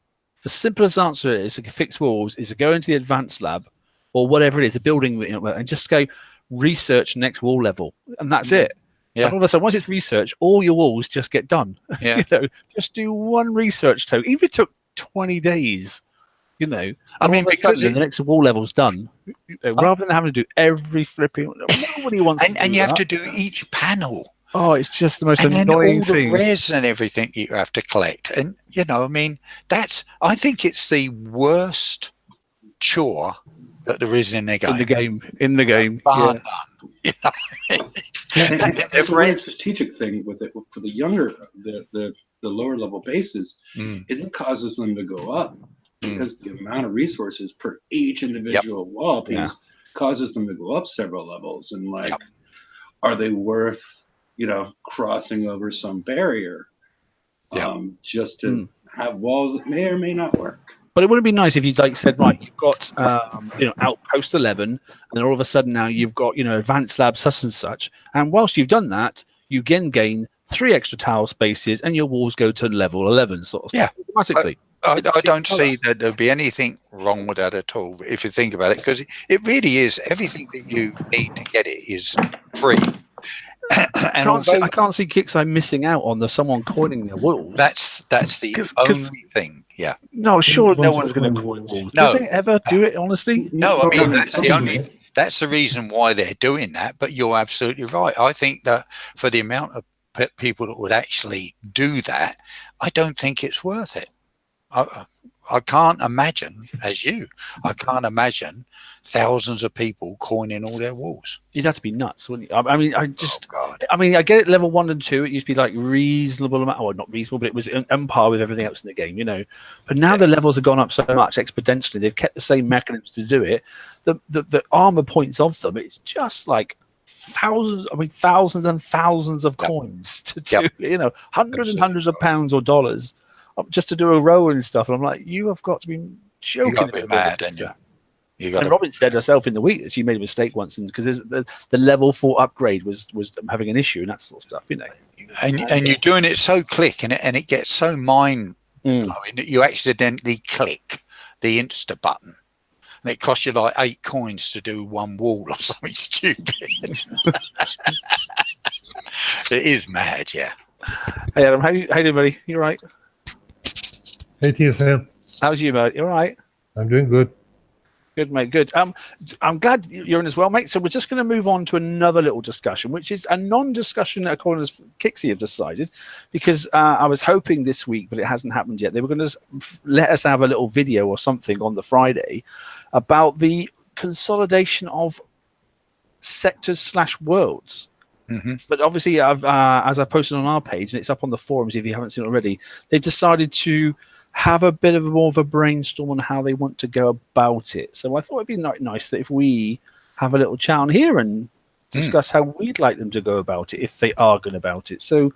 The simplest answer is to fix walls is to go into the advanced lab or whatever it is, the building, you know, and just go research next wall level, and that's it. Yeah. And all of a sudden, once it's research, all your walls just get done. Yeah. You know, just do one research token. Even if it took 20 days, you know. I mean, because the next wall level's done, rather than having to do every flipping. Nobody wants. And you have to do each panel. Oh, it's just the most annoying thing. And all the res and everything you have to collect, and you know, I mean, I think it's the worst chore that there is in the game. In the game. Bar none. You know, it's a very strategic thing with it for the younger, the lower level bases. Is it causes them to go up because the amount of resources per each individual wall piece causes them to go up several levels, and like, are they worth crossing over some barrier, just to have walls that may or may not work. But it would be nice if you said, right, you've got outpost 11, and then all of a sudden now you've got advanced lab such and such, and whilst you've done that, you again gain 3 extra tile spaces, and your walls go to level 11, sort of stuff. Automatically. I don't see that there'd be anything wrong with that at all, if you think about it, because it really is. Everything that you need to get it is free. And I can't see Kixeye missing out on someone coining their walls. That's the only thing. Yeah. No, sure, no one's going to coin walls. No. Do they ever do it? Honestly, no. I mean, that's the reason why they're doing that. But you're absolutely right. I think that for the amount of people that would actually do that, I don't think it's worth it. I can't imagine, I can't imagine thousands of people coining all their walls. You'd have to be nuts, wouldn't you? I mean, I get it. Level 1 and 2, it used to be like reasonable amount, or not reasonable, but it was on par with everything else in the game, But now the levels have gone up so much exponentially. They've kept the same mechanisms to do it. The armor points of them, it's just like thousands and thousands of coins to do, hundreds and hundreds of pounds or dollars. Just to do a row and stuff, and I'm like, you have got to be joking. You got to be mad, and and Robin said herself in the week that she made a mistake once, and because the level 4 upgrade was having an issue and that sort of stuff, And you're doing it so quick, and it gets so mind blowing that you accidentally click the Insta button, and it costs you like 8 coins to do 1 wall or something stupid. It is mad, yeah. Hey Adam, how you doing, buddy? You all right? Hey TSM. How's you, mate? You all right? I'm doing good. Good, mate. Good. I'm glad you're in as well, mate. So we're just going to move on to another little discussion, which is a non-discussion according to Kixie have decided, because I was hoping this week, but it hasn't happened yet. They were going to let us have a little video or something on the Friday about the consolidation of sectors/worlds. But obviously, as I posted on our page, and it's up on the forums if you haven't seen it already, they've decided to have a bit of more of a brainstorm on how they want to go about it. So I thought it'd be nice that if we have a little chat on here and discuss how we'd like them to go about it, if they are going about it. So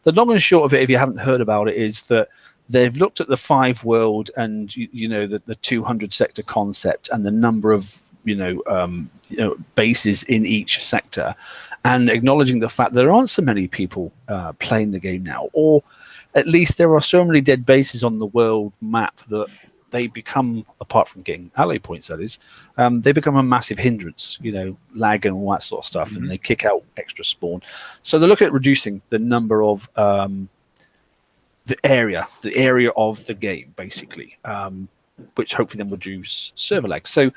the long and short of it, if you haven't heard about it, is that they've looked at the 5 world and the 200 sector concept and the number of bases in each sector, and acknowledging the fact there aren't so many people playing the game now, or at least there are so many dead bases on the world map that they become, apart from getting ally points, that is, they become a massive hindrance, lag and all that sort of stuff, and they kick out extra spawn. So they look at reducing the number of the area of the game, basically, which hopefully then reduce server lag. So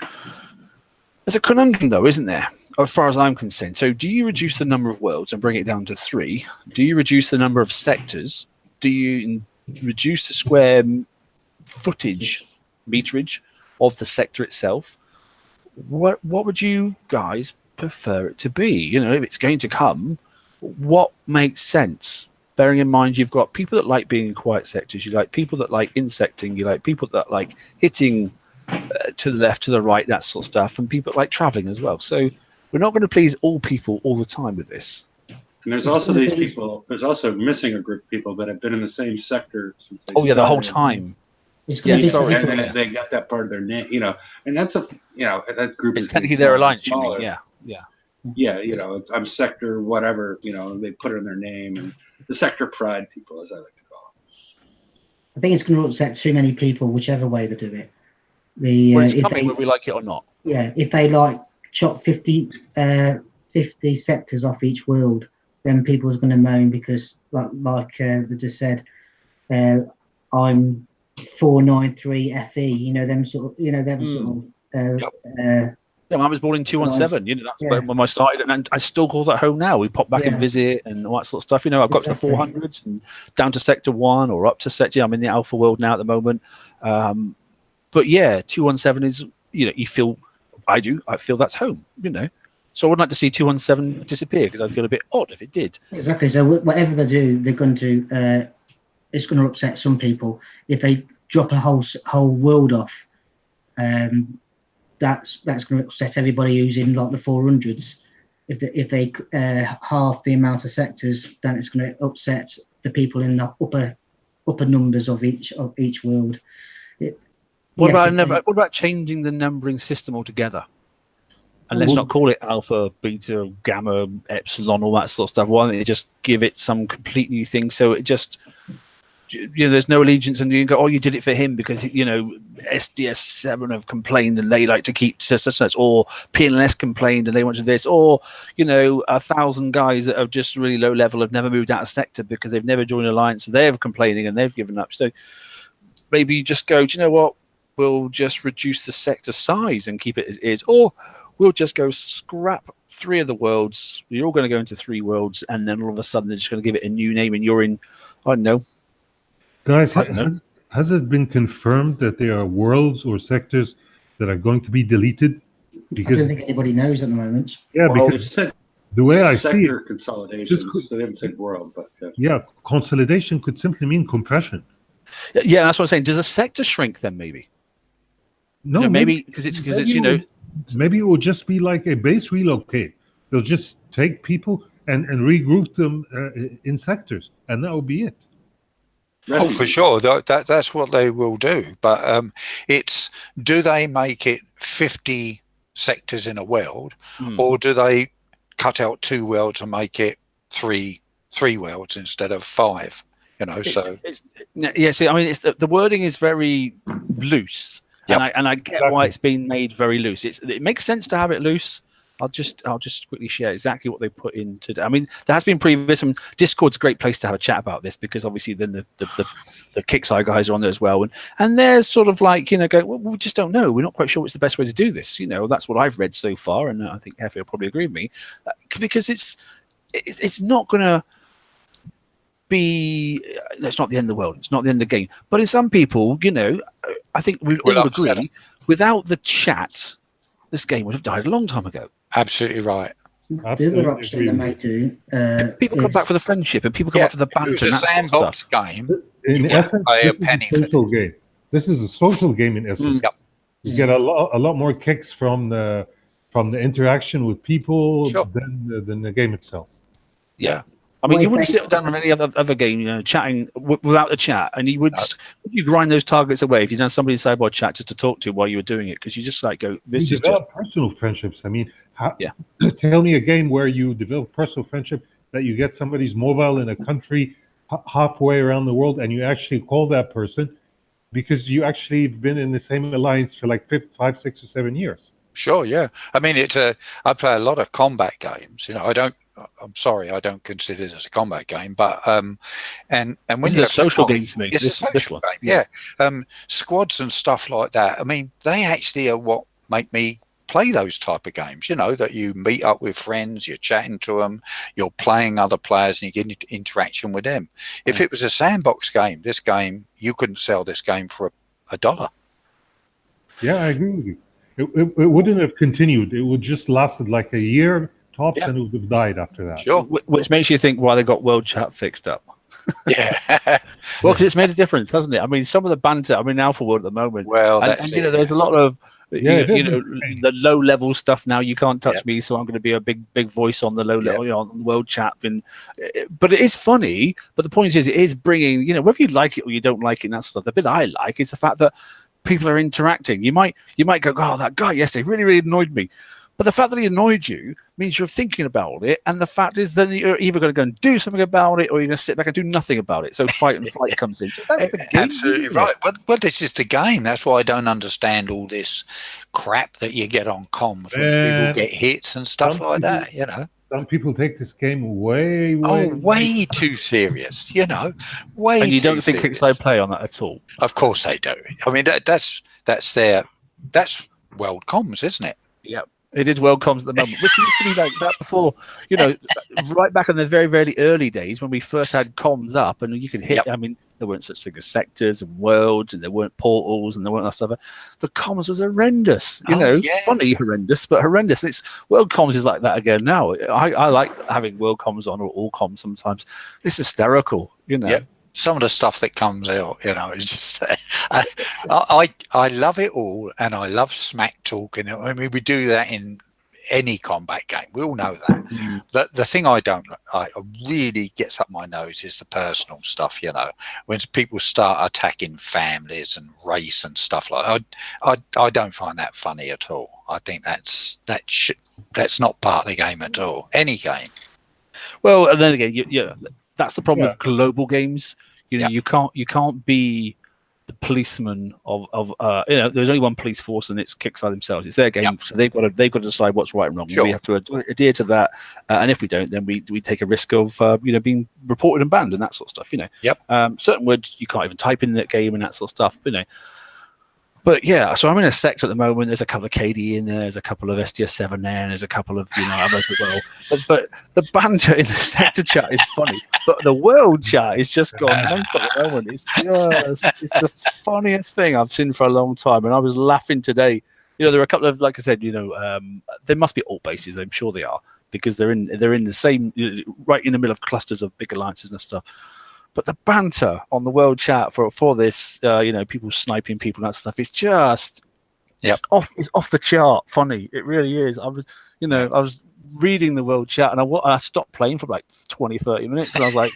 there's a conundrum, though, isn't there, as far as I'm concerned? So do you reduce the number of worlds and bring it down to 3? Do you reduce the number of sectors? Do you reduce the square meterage of the sector itself? What would you guys prefer it to be? If it's going to come, what makes sense? Bearing in mind you've got people that like being in quiet sectors, you like people that like insecting, you like people that like hitting to the left, to the right, that sort of stuff, and people that like traveling as well. So we're not going to please all people all the time with this. And there's also these people, there's also missing a group of people that have been in the same sector since they started. The whole time. Yeah, sorry. And they got that part of their name, and that's that group it's is technically their alliance, smaller. Yeah, I'm sector whatever, they put it in their name, and the sector pride people, as I like to call them. I think it's going to upset too many people, whichever way they do it. It's coming whether we like it or not. Yeah, if they chop 50 sectors off each world, then people are going to moan because, like they just said, I'm 493 FE. Them sort of, Yeah, I was born in 217. That's when I started, and I still call that home now. We pop back and visit and all that sort of stuff. I've got to the 400s and down to sector 1 or up to sector. I'm in the alpha world now at the moment. But yeah, 217 is I feel that's home. So I would like to see 217 disappear because I'd feel a bit odd if it did. Exactly. So whatever they do, they're going to it's going to upset some people if they drop a whole world off. That's going to upset everybody who's in the 400s. if they halve the amount of sectors, then it's going to upset the people in the upper numbers of each world. What about changing the numbering system altogether? And let's not call it alpha, beta, gamma, epsilon, all that sort of stuff. Why don't they just give it some complete new thing? So it just, there's no allegiance, and you can go, oh, you did it for him because, SDS7 have complained and they like to keep such, or PLS complained and they wanted this, or, 1,000 guys that are just really low level have never moved out of sector because they've never joined alliance, so they're complaining and they've given up. So maybe you just go, do you know what? We'll just reduce the sector size and keep it as is, or we'll just go scrap 3 of the worlds. You're all going to go into 3 worlds, and then all of a sudden they're just going to give it a new name, and you're in, I don't know. Guys, has it been confirmed that there are worlds or sectors that are going to be deleted? Because I don't think anybody knows at the moment. Yeah, Well, because they've said the way I see sector it, consolidation, so they haven't said world, but yeah, consolidation could simply mean compression. Yeah, that's what I'm saying. Does a sector shrink then, maybe? No, maybe because it's maybe it will just be like a base relocate. They'll just take people and regroup them in sectors, and that will be it. Oh, for sure. That's what they will do. But do they make it 50 sectors in a world, or do they cut out 2 worlds and make it three worlds instead of 5? See, I mean, the wording is very loose. Yep. And I get why it's been made very loose. It makes sense to have it loose. I'll just quickly share exactly what they put in today. I mean, there has been previous. Discord's a great place to have a chat about this because obviously then the Kickside guys are on there as well, and they're sort of like going, well, we just don't know. We're not quite sure what's the best way to do this. That's what I've read so far, and I think Hefe will probably agree with me because it's not going to be. It's not the end of the world. It's not the end of the game. But in some people, I think we all agree, without the chat, this game would have died a long time ago. Absolutely right. The other option they might do. People come back for the friendship, and people come back for the banter. It's a sandbox game. In essence, pay a this penny is a social game. This is a social game in essence. Yep. You get a lot more kicks from the interaction with people than the game itself. Yeah. I mean, you wouldn't sit down on any other game, chatting without the chat, and you would you grind those targets away if you'd done somebody in sideboard chat just to talk to while you were doing it, because you just go, this is just personal friendships. I mean, tell me a game where you develop personal friendship that you get somebody's mobile in a country halfway around the world, and you actually call that person because you actually have been in the same alliance for like 5, 6, or 7 years. Sure, yeah. I mean, I play a lot of combat games. I'm sorry, I don't consider it as a combat game, but and when it's a social game to me. It's a social game, yeah. Squads and stuff like that. I mean, they actually are what make me play those type of games. That you meet up with friends, you're chatting to them, you're playing other players, and you get into interaction with them. If it was a sandbox game, you couldn't sell this game for $1. Yeah, I agree with you. It wouldn't have continued. It would just lasted like a year tops, and it would have died after that. Sure. Which makes you think why they got World Chat fixed up. Yeah. Well, because it's made a difference, hasn't it? I mean, some of the banter. I'm in Alpha World at the moment. Well, there's a lot of the low level stuff now. You can't touch me, so I'm going to be a big voice on the low level, on World Chat. But it is funny. But the point is, it is bringing, whether you like it or you don't like it, and that stuff. The bit I like is the fact that people are interacting. You might go, oh, that guy yesterday really, really annoyed me. But the fact that he annoyed you means you're thinking about it, and the fact is then you're either going to go and do something about it, or you're going to sit back and do nothing about it. So fight and flight comes in. So that's the game. Absolutely right. Well, this is the game. That's why I don't understand all this crap that you get on comms when people get hits and stuff like that. Some people take this game way too serious. Way. And you don't too think serious. Kickside play on that at all? Of course they do. I mean, that's world comms, isn't it? Yeah. It is World Comms at the moment. Which used to be like that before, right back in the very, very early days when we first had comms up, and you could hit. I mean, there weren't such things as sectors and worlds, and there weren't portals, and there weren't that stuff. The comms was horrendous. Funny horrendous, but horrendous. And World Comms is like that again now. I like having World Comms on, or all comms sometimes. It's hysterical, Yep. Some of the stuff that comes out, is just I love it all, and I love smack talking. I mean, we do that in any combat game. We all know that. The thing I really gets up my nose is the personal stuff. You know, when people start attacking families and race and stuff like that, I don't find that funny at all. I think that's not part of the game at all. Any game. Well, and then again, that's the problem with global games. You know, you can't be the policeman of there's only one police force and it's Kickstarter themselves. It's their game, so they've got to decide what's right and wrong. Sure. We have to adhere to that, and if we don't, then we take a risk of being reported and banned and that sort of stuff. Certain words you can't even type in that game and that sort of stuff. But yeah, so I'm in a sector at the moment. There's a couple of KD in there. There's a couple of STS7 there, and there's a couple of others as well. But the banter in the sector chat is funny. But the world chat is just gone mental at the moment. It's the funniest thing I've seen for a long time, and I was laughing today. There are a couple of, like I said, there must be alt bases. I'm sure they are, because they're in the same, right in the middle of clusters of big alliances and stuff. But the banter on the world chat for this, people sniping people and that stuff, it's just it's off the chart funny. It really is. I was reading the world chat and I stopped playing for like 20, 30 minutes and I was like,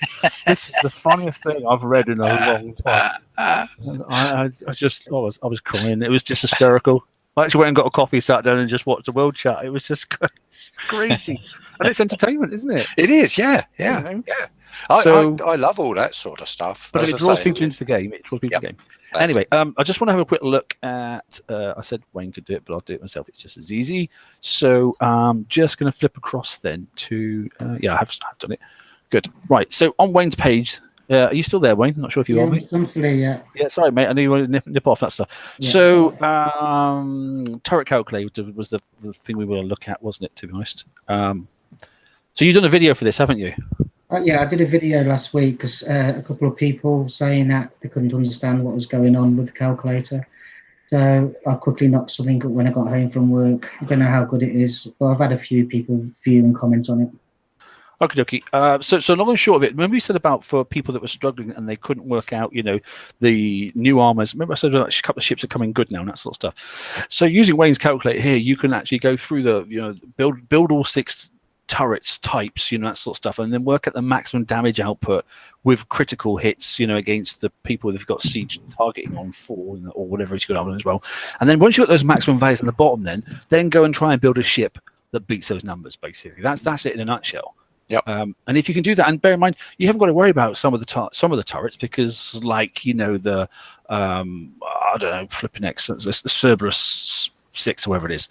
this is the funniest thing I've read in a long time. And I was crying. It was just hysterical. I actually went and got a coffee, sat down and just watched the world chat. It was just crazy. And it's entertainment, isn't it? It is, yeah. I love all that sort of stuff. But it draws people into the game. Anyway, I just want to have a quick look at, I said Wayne could do it, but I'll do it myself. It's just as easy. So I'm just going to flip across then to, I have done it. Good. Right. So on Wayne's page, are you still there, Wayne? I'm not sure if you are, mate. I'm still here, yeah, sorry, mate. I knew you wanted to nip off that stuff. Yeah. So turret calculator was the thing we were going to look at, wasn't it, to be honest? So you've done a video for this, haven't you? Yeah, I did a video last week because a couple of people saying that they couldn't understand what was going on with the calculator. So I quickly knocked something up when I got home from work. I don't know how good it is, but I've had a few people view and comment on it. Okay. So long and short of it, remember we said about for people that were struggling and they couldn't work out, the new armors. Remember I said a couple of ships are coming good now and that sort of stuff. So using Wayne's calculator here, you can actually go through the, build all 6 turrets types, that sort of stuff, and then work at the maximum damage output with critical hits, against the people that've got siege targeting on 4 or whatever it's got on as well. And then once you've got those maximum values on the bottom, then go and try and build a ship that beats those numbers. Basically, that's it in a nutshell. Yep. And if you can do that, and bear in mind, you haven't got to worry about some of the turrets because, like the I don't know, flipping X, the Cerberus 6 or whatever it is,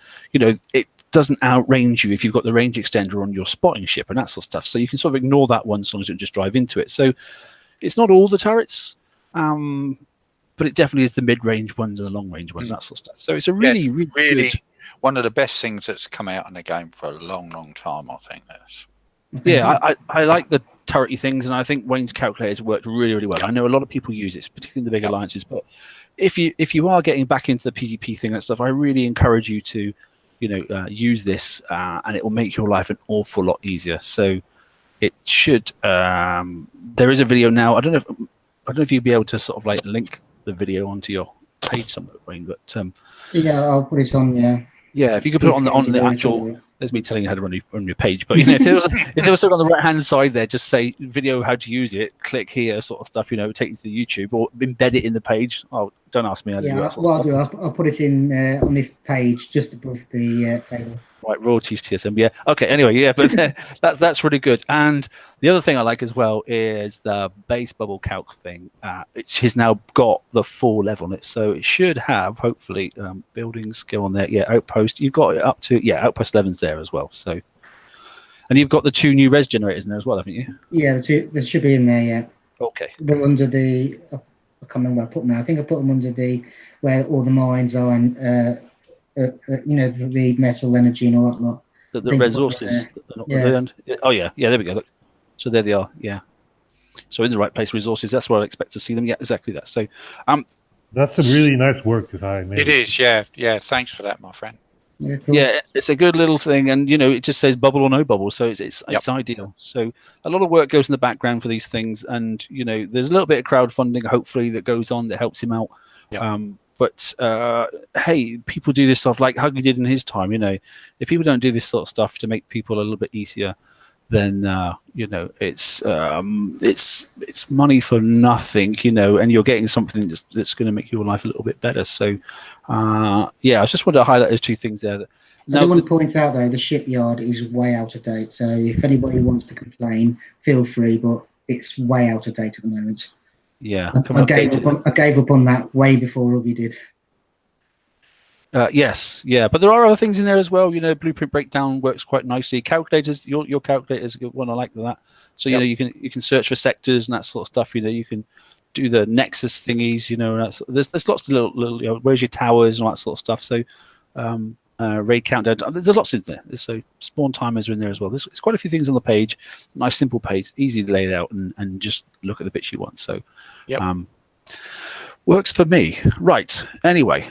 it doesn't outrange you if you've got the range extender on your spotting ship and that sort of stuff. So you can sort of ignore that one as long as you just drive into it. So it's not all the turrets, but it definitely is the mid-range ones and the long-range ones and that sort of stuff. So it's a really good, one of the best things that's come out in the game for a long, long time. I think that's. Yeah, I like the turrety things, and I think Wayne's calculators worked really, really well. I know a lot of people use it, particularly in the big alliances. But if you are getting back into the PvP thing and stuff, I really encourage you to, use this, and it will make your life an awful lot easier. So it should. There is a video now. I don't know if you'll be able to sort of like link the video onto your page somewhere, Wayne. But yeah, I'll put it on. Yeah, if you could put it on the actual. There's me telling you how to run your page, but if there was something on the right hand side there, just say video how to use it, click here, sort of stuff. Take you to YouTube or embed it in the page. Oh, don't ask me how to do that. I'll put it in on this page just above the table. Right, royalties TSM. Yeah. Okay. Anyway, yeah, but that's really good. And the other thing I like as well is the base bubble calc thing. It's now got the 4 level on it, so it should have hopefully buildings go on there. Yeah, outpost. You've got it up to outpost 11's there as well. So, and you've got the 2 new res generators in there as well, haven't you? Yeah, the 2 they should be in there. Yeah. Okay. They're under the. I can't remember where I put them. I think I put them under the where all the mines are and. The metal energy and all that lot. The resources. Oh yeah, there we go. Look, so there they are. Yeah. So in the right place, resources. That's where I expect to see them. Yeah, exactly that. So, that's some really nice work that I made. It is. Yeah. Thanks for that, my friend. Yeah, cool. Yeah, it's a good little thing, and it just says bubble or no bubble, so it's ideal. So a lot of work goes in the background for these things, and there's a little bit of crowdfunding, hopefully, that goes on that helps him out. Yep. But hey, people do this stuff like Huggy did in his time. If people don't do this sort of stuff to make people a little bit easier, then it's money for nothing, and you're getting something that's going to make your life a little bit better. So I just wanted to highlight those two things there. I do want to point out though, the shipyard is way out of date. So if anybody wants to complain, feel free, but it's way out of date at the moment. Yeah, I gave up on that way before Huggy did. Yes, but there are other things in there as well. Blueprint breakdown works quite nicely. Calculators, your calculator's a good one. I like that. So you can search for sectors and that sort of stuff. You can do the nexus thingies. There's lots of little where's your towers and all that sort of stuff. So raid countdown. There's lots in there. So spawn timers are in there as well. There's quite a few things on the page. Nice simple page, easy to lay it out and just look at the bits you want. So works for me. Right. Anyway.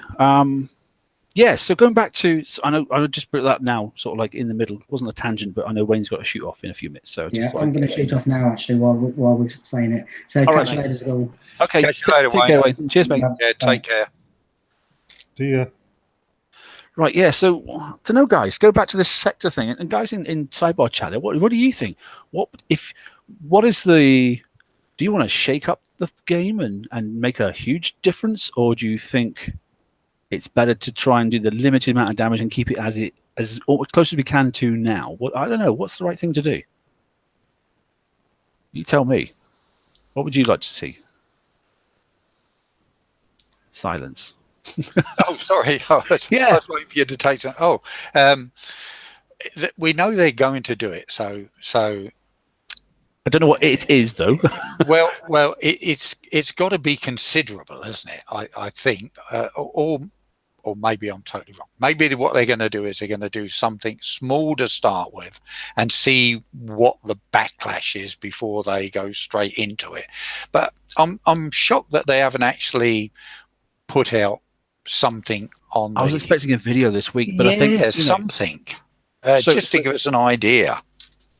So going back to, I know I just put that now, sort of like in the middle. It wasn't a tangent, but I know Wayne's got to shoot off in a few minutes. So I'm going to shoot off now, actually, while we're saying it. So catch you later, Will. Okay, catch you later, take care, Wayne. Cheers, mate. Yeah, take care. See ya. Right, yeah. So to know, guys, go back to this sector thing, and guys in sidebar chat, what do you think? Do you want to shake up the game and make a huge difference, or do you think it's better to try and do the limited amount of damage and keep it as close as we can to now? I don't know. What's the right thing to do? You tell me. What would you like to see? Silence. Oh, sorry. I was waiting for you to take some. Oh, we know they're going to do it. So I don't know what it is, though. well, it's got to be considerable, isn't it? I think, or maybe I'm totally wrong. Maybe what they're going to do is they're going to do something small to start with and see what the backlash is before they go straight into it. But I'm shocked that they haven't actually put out something on. I was expecting a video this week, but I think something just to give us an idea.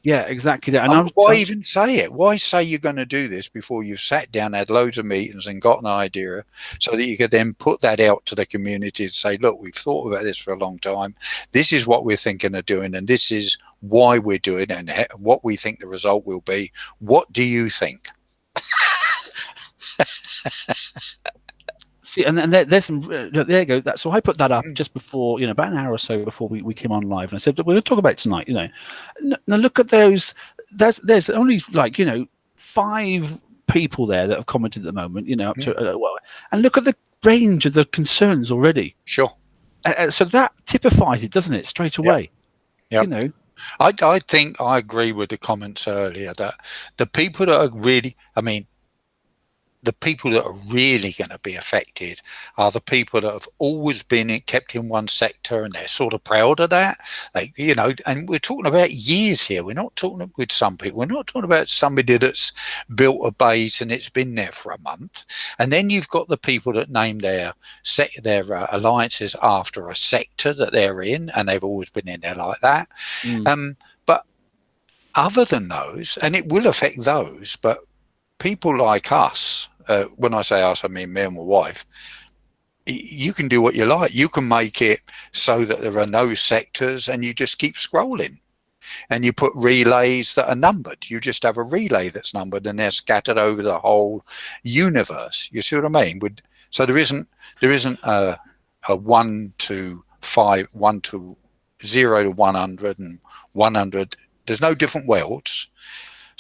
Yeah, exactly that. And why even say it? Why say you're going to do this before you've sat down, had loads of meetings and got an idea, so that you could then put that out to the community and say, look, we've thought about this for a long time. This is what we're thinking of doing, and this is why we're doing it, and what we think the result will be. What do you think? See, and there's some. There you go. So I put that up just before, about an hour or so before we came on live, and I said we're going to talk about it tonight. Now look at those. There's only 5 people there that have commented at the moment. Up to and look at the range of the concerns already. Sure. So that typifies it, doesn't it? Straight away. Yeah. I think I agree with the comments earlier that the people that are really, the people that are really going to be affected are the people that have always been kept in one sector, and they're sort of proud of that. And we're talking about years here. We're not talking with some people. We're not talking about somebody that's built a base and it's been there for a month. And then you've got the people that name their alliances after a sector that they're in, and they've always been in there like that. But other than those, and it will affect those, but people like us, when I say us, I mean me and my wife, you can do what you like. You can make it so that there are no sectors, and you just keep scrolling. And you put relays that are numbered. You just have a relay that's numbered, and they're scattered over the whole universe. You see what I mean? So there isn't a 1 to 5, 1 to 0 to 100 and 100. There's no different worlds.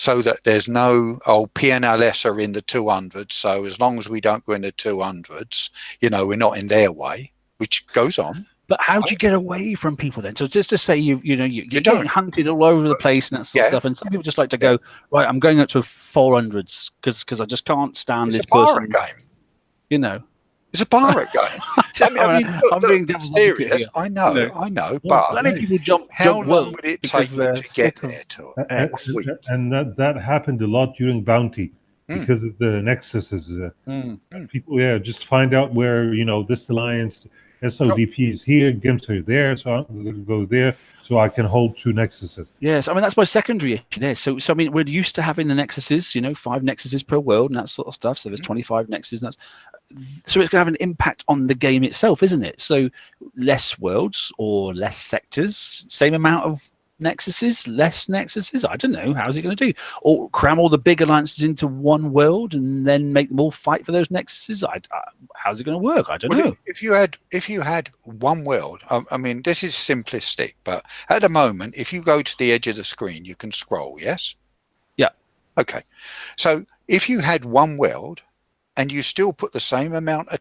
So that there's no, PNLS are in the 200s. So as long as we don't go into 200s, we're not in their way, which goes on. But how do you get away from people then? So just to say you're getting hunted all over the place and that sort of stuff. And some people just like to go, right, I'm going up to 400s because I just can't stand this person. It's a pirate game. It's a pirate game. I'm being serious. I know. But many people jump. How long would it take you to get there to it? And that happened a lot during Bounty because of the nexuses. People, just find out where this alliance SODP is here, GIMPs are there, so I'm going to go there so I can hold 2 nexuses. Yes, that's my secondary issue there. So we're used to having the nexuses, 5 nexuses per world and that sort of stuff. So there's 25 nexuses. And so it's going to have an impact on the game itself, isn't it? So less worlds or less sectors, same amount of nexuses, less nexuses. I don't know. How's it going to do? Or cram all the big alliances into one world and then make them all fight for those nexuses? How's it going to work? I don't know. If you had one world, I mean, this is simplistic, but at the moment, if you go to the edge of the screen, you can scroll. Yes. Yeah. Okay. So if you had one world, and you still put the same amount of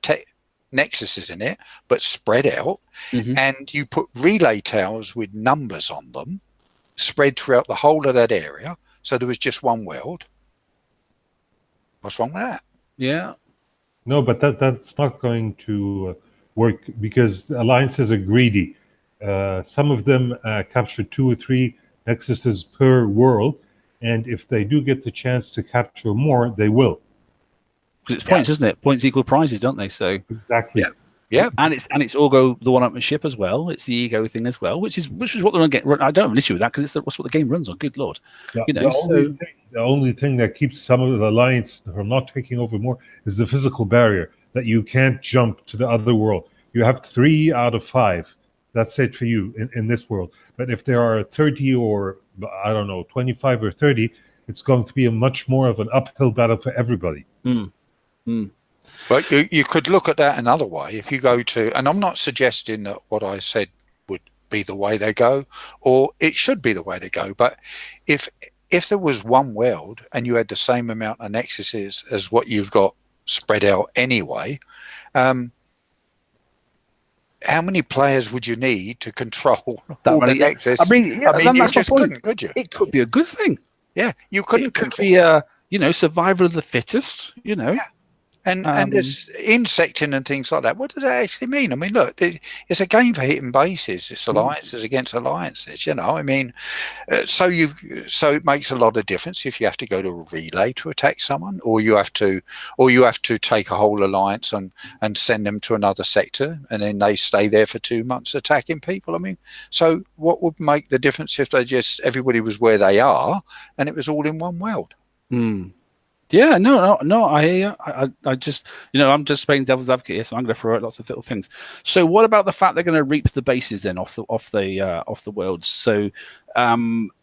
nexuses in it, but spread out, and you put relay towers with numbers on them, spread throughout the whole of that area, so there was just one world. What's wrong with that? Yeah. No, but that's not going to work because the alliances are greedy. Some of them capture 2 or 3 nexuses per world, and if they do get the chance to capture more, they will. Because it's points, isn't it? Points equal prizes, don't they? So exactly. Yeah. And it's Orgo the one-upmanship as well. It's the ego thing as well, which is what they're going to get. I don't have an issue with that because that's what the game runs on. Good lord, Yeah, you know. The only thing that keeps some of the alliance from not taking over more is the physical barrier that you can't jump to the other world. You have 3 out of 5. That's it for you in this world. But if there are 30 or I don't know 25 or 30, it's going to be a much more of an uphill battle for everybody. But you could look at that another way. If you go to, and I'm not suggesting that what I said would be the way they go, or it should be the way they go. But if there was one world and you had the same amount of nexuses as what you've got spread out anyway, how many players would you need to control all the nexus? I mean, you just couldn't, could you? It could be a good thing. Yeah, you couldn't. It could be survival of the fittest. You know. Yeah. And there's insecting and things like that. What does that actually mean? I mean, look, it's a game for hitting bases. It's alliances against alliances. You know, I mean, so it makes a lot of difference if you have to go to a relay to attack someone, or you have to take a whole alliance and send them to another sector, and then they stay there for 2 months attacking people. I mean, so what would make the difference if everybody was where they are and it was all in one world? Yeah, no. I just, I'm just playing devil's advocate here, so I'm going to throw out lots of little things. So, what about the fact they're going to reap the bases then off the worlds? So,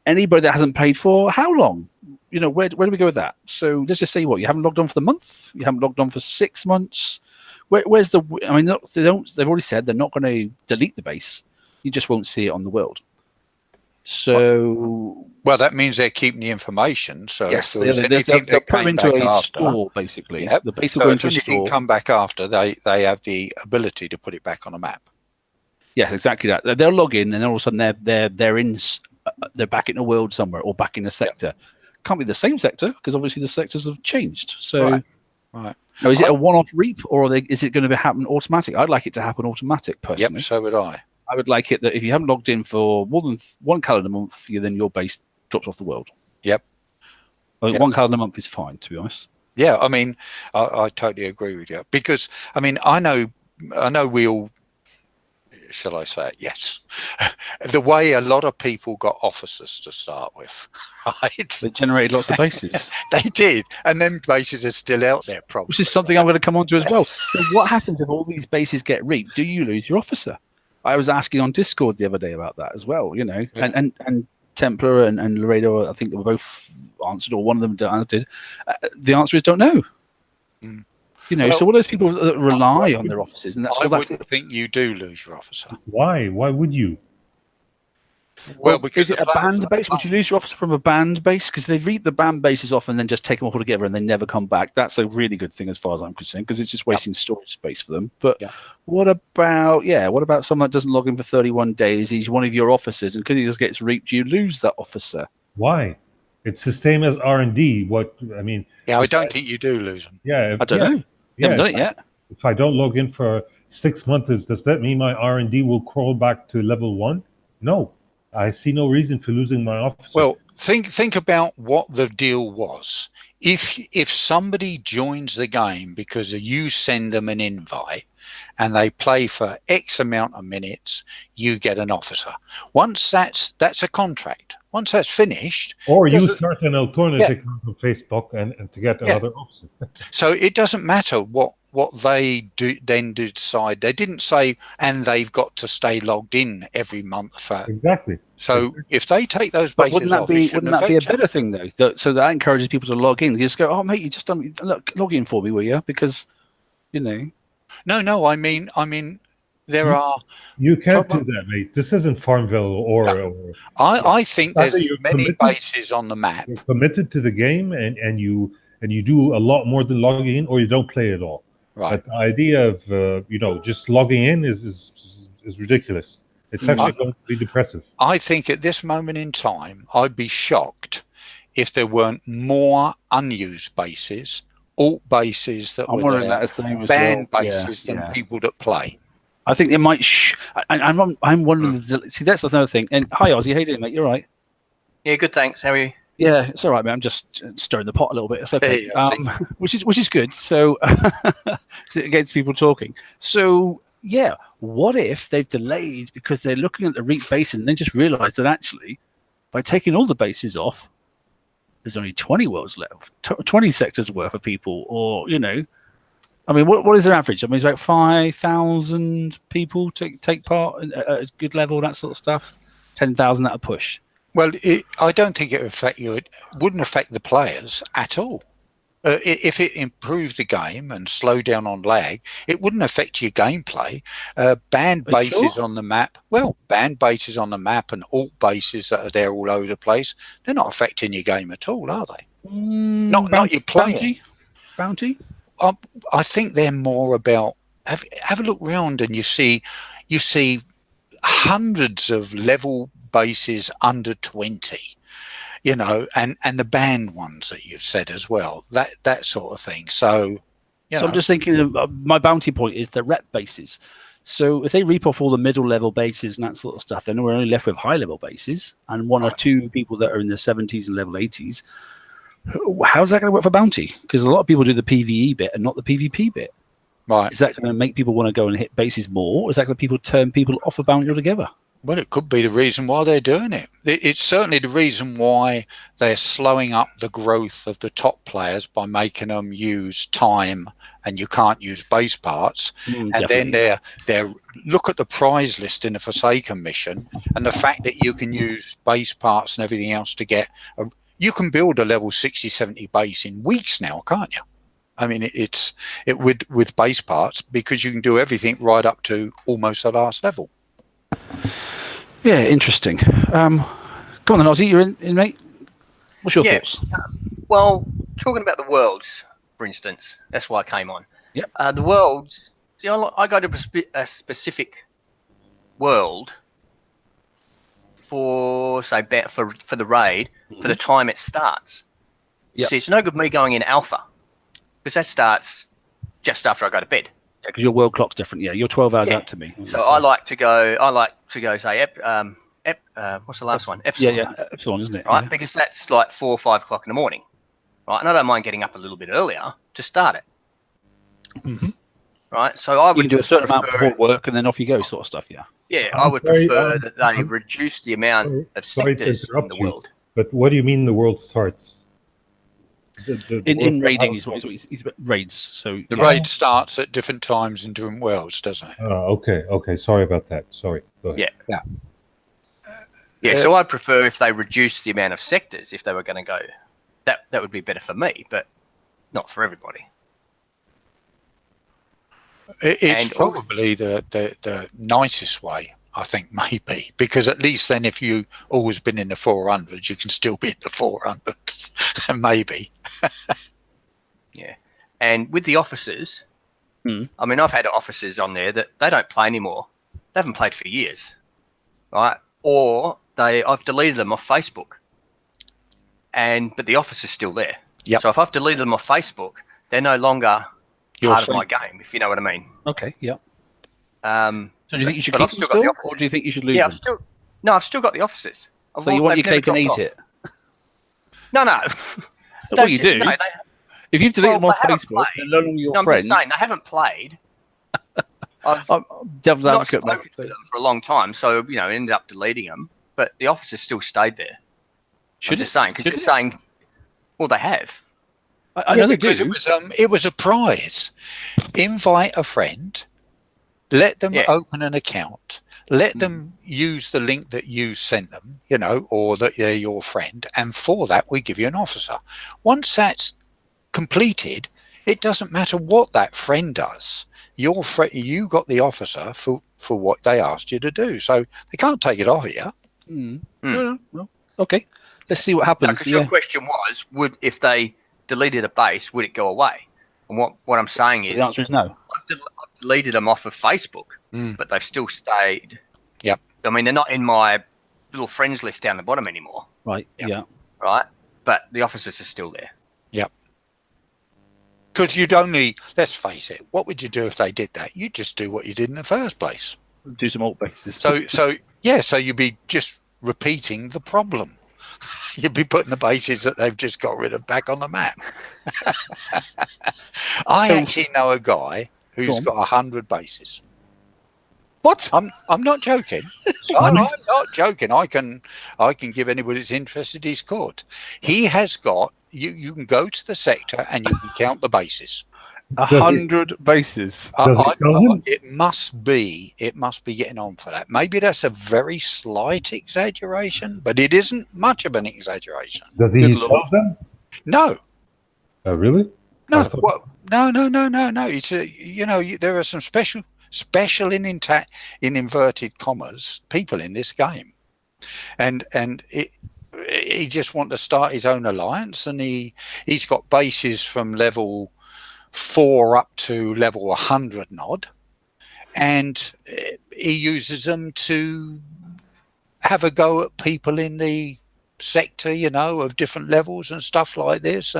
anybody that hasn't played for how long? Where do we go with that? So, let's just say you haven't logged on for the month, you haven't logged on for 6 months. Where's the? I mean, they've already said they're not going to delete the base. You just won't see it on the world. So, well, that means they're keeping the information. So yes, they'll put it into a store, basically. Yep. The base so will go if into a anything store. come back after, they have the ability to put it back on a map. Yes, exactly that. They'll log in, and then all of a sudden they're back in a world somewhere or back in a sector. Yep. Can't be the same sector because obviously the sectors have changed. So, right. Now, is it a one-off reap or is it going to happen automatic? I'd like it to happen automatic, personally. Yep, so would I. I would like it that if you haven't logged in for more than 1 calendar month, then your base drops off the world. Yep. I mean, 1 calendar month is fine, to be honest. Yeah, I mean, I totally agree with you because, I mean, I know we all, shall I say it? Yes. The way a lot of people got officers to start with, right? They generated lots of bases. They did. And then bases are still out there, probably. Which is something I'm going to come on to as well. So what happens if all these bases get reaped? Do you lose your officer? I was asking on Discord the other day about that as well, Yeah. And Templar and Laredo, I think they were both answered, or one of them answered. The answer is don't know. So all those people that rely on their officers, and I wouldn't think you do lose your officer. Why? Why would you? Well, because is it a banned base? Would you lose your officer from a banned base? Because they read the banned bases off and then just take them all together and they never come back. That's a really good thing as far as I'm concerned, because it's just wasting storage space for them. But what about someone that doesn't log in for 31 days? He's one of your officers, and because he just gets reaped, you lose that officer. Why? It's the same as R&D. I don't think you do lose them. Yeah, I don't know. You haven't done it yet. If I don't log in for 6 months, does that mean my R&D will crawl back to level 1? No. I see no reason for losing my officer. Well, think about what the deal was. If somebody joins the game because you send them an invite and they play for X amount of minutes, you get an officer. Once that's a contract. Once that's finished, or you start an alternative account on Facebook and to get another officer. So it doesn't matter what what they then decide. They didn't say, and they've got to stay logged in every month for. Exactly. So if they take those But bases wouldn't that off, be a better thing though? So that encourages people to log in. You just go, oh mate, you just log in for me, will you? Because No. I mean, there are. You can't do that, mate. This isn't Farmville or. I think there's you're many committed- bases on the map. You're committed to the game, and you do a lot more than logging in, or you don't play at all. Right. But the idea of just logging in is ridiculous. It's actually going to be depressive. I think at this moment in time, I'd be shocked if there weren't more unused bases, alt bases that I'm were wondering there, that same as banned well. bases than people that play. I think they might. I'm wondering. See, that's another thing. And hi, Ozzy, how you doing, mate? You're right. Yeah, good. Thanks. How are you? Yeah, it's all right, man. I'm just stirring the pot a little bit. It's okay. Hey, which is good. So it gets people talking. So yeah, what if they've delayed because they're looking at the REAP basin and then just realised that actually, by taking all the bases off, there's only 20 worlds left, 20 sectors worth of people, or I mean, what is their average? I mean, it's about 5,000 people take part at a good level, that sort of stuff. 10,000 at a push. Well, I don't think it would affect you. It wouldn't affect the players at all. If it improved the game and slowed down on lag, it wouldn't affect your gameplay. Banned bases on the map. Well, banned bases on the map and alt bases that are there all over the place. They're not affecting your game at all, are they? Not your playing. Bounty. I think they're more about have a look around and you see hundreds of level bases under 20, and the banned ones that you've said as well, that sort of thing. So I'm just thinking my bounty point is the rep bases. So if they reap off all the middle level bases and that sort of stuff, then we're only left with high level bases and one or two people that are in the 70s and level 80s. How's that going to work for bounty? Because a lot of people do the PvE bit and not the PvP bit. Right. Is that going to make people want to go and hit bases more? Or is that going to turn people off of bounty altogether? Well, it could be the reason why they're doing it. It's certainly the reason why they're slowing up the growth of the top players by making them use time, and you can't use base parts. And then they're look at the prize list in the Forsaken mission, and the fact that you can use base parts and everything else to get you can build a level 60, 70 base in weeks now, can't you? I mean, it with base parts, because you can do everything right up to almost the last level. Yeah, interesting. Come on then, Ozzy, you're in, mate. What's your thoughts? Well, talking about the worlds, for instance, that's why I came on. Yep. The worlds, see, I go to a specific world for, say, for the raid, for the time it starts. Yep. See, it's no good me going in alpha, because that starts just after I go to bed. Yeah, because your world clock's different. Yeah, you're 12 hours out to me. So I like to go, say, what's the last one? Epsilon. Yeah, Epsilon, isn't it? Right, Yeah. because that's like 4 or 5 o'clock in the morning. Right, and I don't mind getting up a little bit earlier to start it. Mm-hmm. Right, so I would You can do a certain amount before work and then off you go, sort of stuff, yeah. Yeah, I would prefer that they reduce the amount of sectors in the world. But what do you mean the world starts? In raiding is what he's raids. So the raid starts at different times in different worlds, doesn't it? Oh, okay. Sorry about that. Sorry. Go ahead. Yeah. So I'd prefer if they reduce the amount of sectors if they were going to go. That would be better for me, but not for everybody. It's probably the nicest way, I think, maybe, because at least then if you always been in the 400s, you can still be in the 400s, maybe. Yeah, and with the officers, I mean, I've had officers on there that they don't play anymore. They haven't played for years, right? Or I've deleted them off Facebook, but the officer's still there. Yep. So if I've deleted them off Facebook, they're no longer part of my game, if you know what I mean. Okay, yeah. So do you think you should keep them still, or do you think you should lose them? I've still got the officers. So you want your cake and eat it? No. What you do? If you've deleted them off Facebook, they're no longer your friend. I'm just saying, they haven't played. I've devil's not advocate, spoken to them for a long time, so ended up deleting them. But the officers still stayed there. Just saying, because you're saying, well, they have. I know they do. It was a prize. Invite a friend, let them open an account, let them use the link that you sent them, you know, or that they're your friend, and for that we give you an officer. Once that's completed, it doesn't matter what that friend does. You got the officer for what they asked you to do, so they can't take it off you. No. Okay, let's see what happens. Because your question was, if they deleted a base, would it go away? And what I'm saying is, the answer is no. I've deleted them off of Facebook, but they've still stayed. Yep. I mean, they're not in my little friends list down the bottom anymore. Right. Yep. Yeah. Right. But the officers are still there. Yep. Because you'd only, let's face it, what would you do if they did that? You'd just do what you did in the first place. Do some alt bases. So you'd be just repeating the problem. You'd be putting the bases that they've just got rid of back on the map. I actually know a guy who's got 100 bases. What? I'm not joking. I'm not joking. I can give anybody that's interested his court. He has got. You can go to the sector and you can count the bases. 100 bases. It must be getting on for that. Maybe that's a very slight exaggeration, but it isn't much of an exaggeration. Does he sell them? No. Oh, really? No. Well, no. It's there are some special in inverted commas people in this game, and he just wants to start his own alliance, and he's got bases from level 4 up to level 100 odd, and he uses them to have a go at people in the sector, of different levels and stuff like this,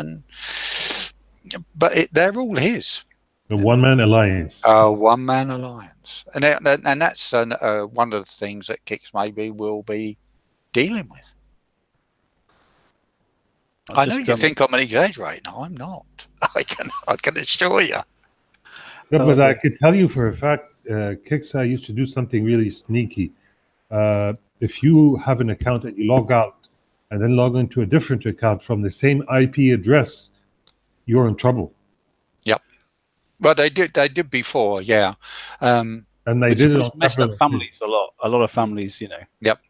but they're all his. The one-man alliance. One-man alliance, and that's one of the things that Kix maybe will be dealing with. I know you think I'm an exaggerator. No, I'm not. I can assure you. Yeah, but I can tell you for a fact, Kix used to do something really sneaky. If you have an account and you log out and then log into a different account from the same IP address, you're in trouble. Yep. Well, they did before, yeah. And they did it on messed up families a lot. A lot of families, Yep.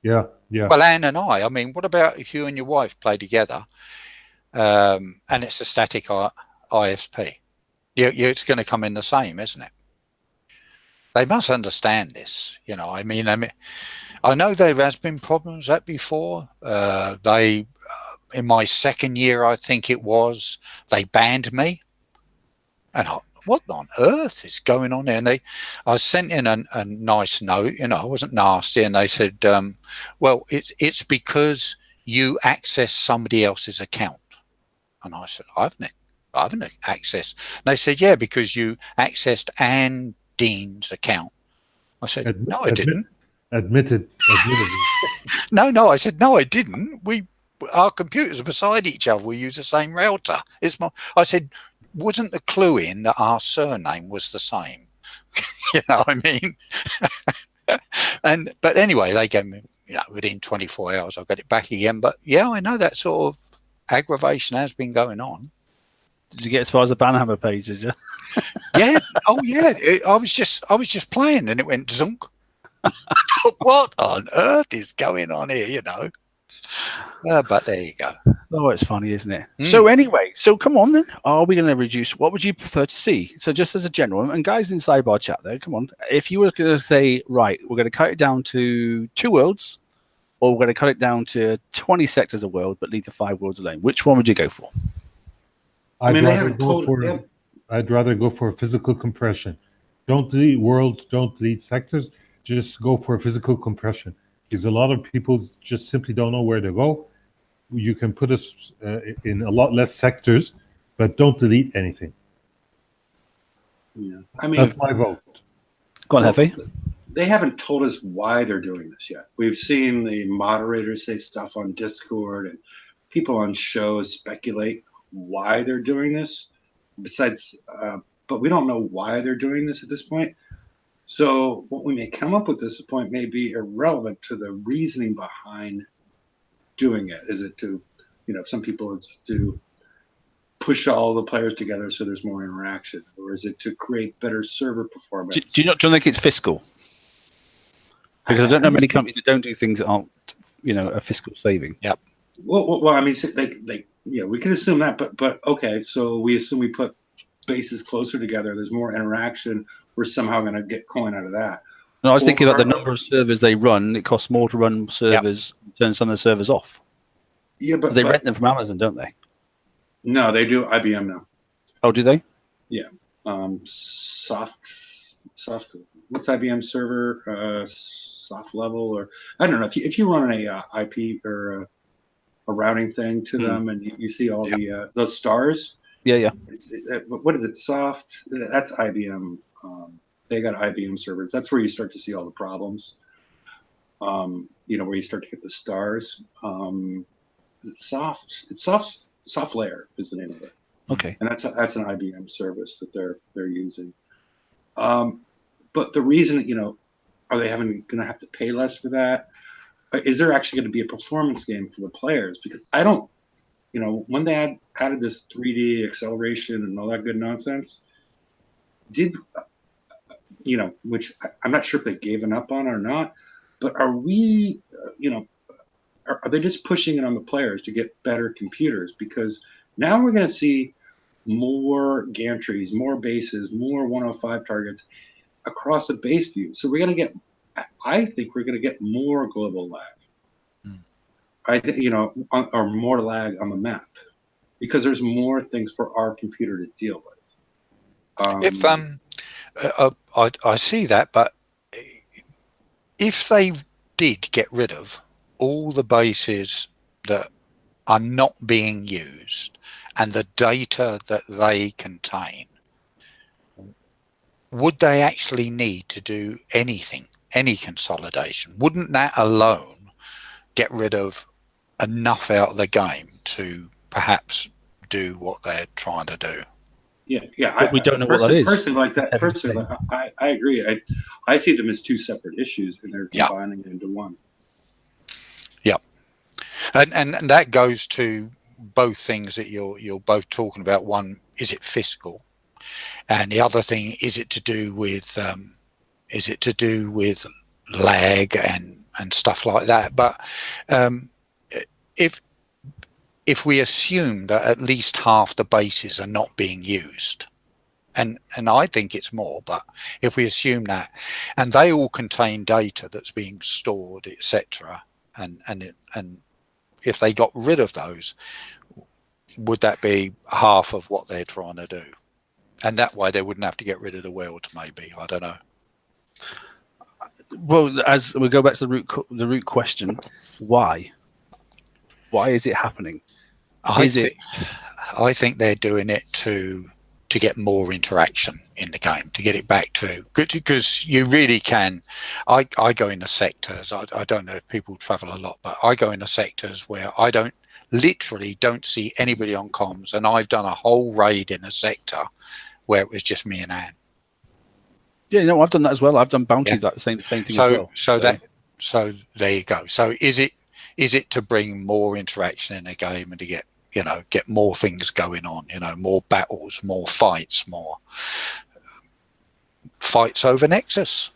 Yeah. Well, Anne and I mean, what about if you and your wife play together, and it's a static ISP? It's going to come in the same, isn't it? They must understand this, I mean, I know there has been problems that before. They, in my second year, I think it was, they banned me, and what on earth is going on there? And I sent in a nice note, I wasn't nasty, and they said, well, it's because you access somebody else's account. And I said, I haven't accessed. And they said, yeah, because you accessed Anne Dean's account. I said, no, I didn't. Admitted. No, I said, no, I didn't. Our computers are beside each other. We use the same router. I said, wasn't the clue in that our surname was the same? You know what I mean? But anyway, they gave me, within 24 hours, I got it back again. But yeah, I know that sort of aggravation has been going on. Did you get as far as the Banhammer page, did you? Yeah. Oh, yeah. I was just playing, and it went zunk. What on earth is going on here? But there you go. Oh, it's funny, isn't it? So anyway, come on then. Are we going to reduce? What would you prefer to see? So just as a general, and guys in sidebar chat there, come on. If you were going to say, right, we're going to cut it down to 2 worlds, or we're going to cut it down to 20 sectors a world, but leave the 5 worlds alone, which one would you go for? I'd rather go for physical compression. Don't delete worlds, don't delete sectors. Just go for physical compression. Because a lot of people just simply don't know where to go. You can put us in a lot less sectors, but don't delete anything. Yeah, I mean, that's my vote. Go on, Hefe. They haven't told us why they're doing this yet. We've seen the moderators say stuff on Discord, and people on shows speculate why they're doing this. Besides, but we don't know why they're doing this at this point. So what we may come up with this point may be irrelevant to the reasoning behind doing it. Is it to, some people it's to push all the players together so there's more interaction, or is it to create better server performance? Do you not think it's fiscal? Because I don't know many companies that don't do things that aren't, a fiscal saving. Yep. Well, I mean, we can assume that, but okay, so we assume we put bases closer together. There's more interaction. We're somehow going to get coin out of that. No, I was thinking about the number of servers they run. It costs more to run servers, turn some of the servers off. Yeah, but they rent them from Amazon, don't they? No, they do IBM now. Oh, do they? Yeah. Soft. What's IBM server? Soft level, or I don't know. If you run a IP or a routing thing to them, and you see all the those stars. Yeah. What is it? Soft. That's IBM. They got IBM servers. That's where you start to see all the problems. Where you start to get the stars. It's soft layer is the name of it. Okay. And that's an IBM service that they're using. But the reason, are they going to have to pay less for that? Is there actually going to be a performance game for the players? Because I don't, when they added this 3D acceleration and all that good nonsense, which I'm not sure if they've given up on or not, but are we, are they just pushing it on the players to get better computers? Because now we're going to see more gantries, more bases, more 105 targets across the base view. So I think we're going to get more global lag. I think, or more lag on the map, because there's more things for our computer to deal with. I see that, but if they did get rid of all the bases that are not being used and the data that they contain, would they actually need to do anything, any consolidation? Wouldn't that alone get rid of enough out of the game to perhaps do what they're trying to do? Yeah. But we don't know what that is. Personally, I agree. I see them as two separate issues, and they're combining it into one. Yeah, and that goes to both things that you're both talking about. One, is it fiscal, and the other thing, is it to do with lag and stuff like that. But if we assume that at least half the bases are not being used, and I think it's more, but if we assume that, and they all contain data that's being stored, etc., and if they got rid of those, would that be half of what they're trying to do? And that way they wouldn't have to get rid of the world, maybe. I don't know. Well, as we go back to the root question, why? Why is it happening? I think they're doing it to get more interaction in the game, to get it back to good, because you really can. I go into sectors. I don't know if people travel a lot, but I go into sectors where I literally don't see anybody on comms, and I've done a whole raid in a sector where it was just me and Anne. Yeah, I've done that as well. I've done bounties like the same thing as well. So there you go. So is it to bring more interaction in the game and to get more things going on, more battles, more fights, more fights over Nexus?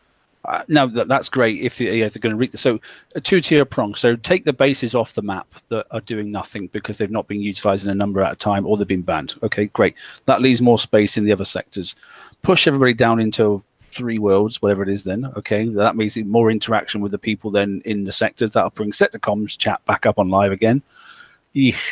No, that's great if they're going to read this. So a two-tier prong. So take the bases off the map that are doing nothing because they've not been utilized in a number at a time, or they've been banned. Okay, great. That leaves more space in the other sectors. Push everybody down into 3 worlds, whatever it is then. Okay, that means more interaction with the people then in the sectors. That'll bring sector comms chat back up on live again.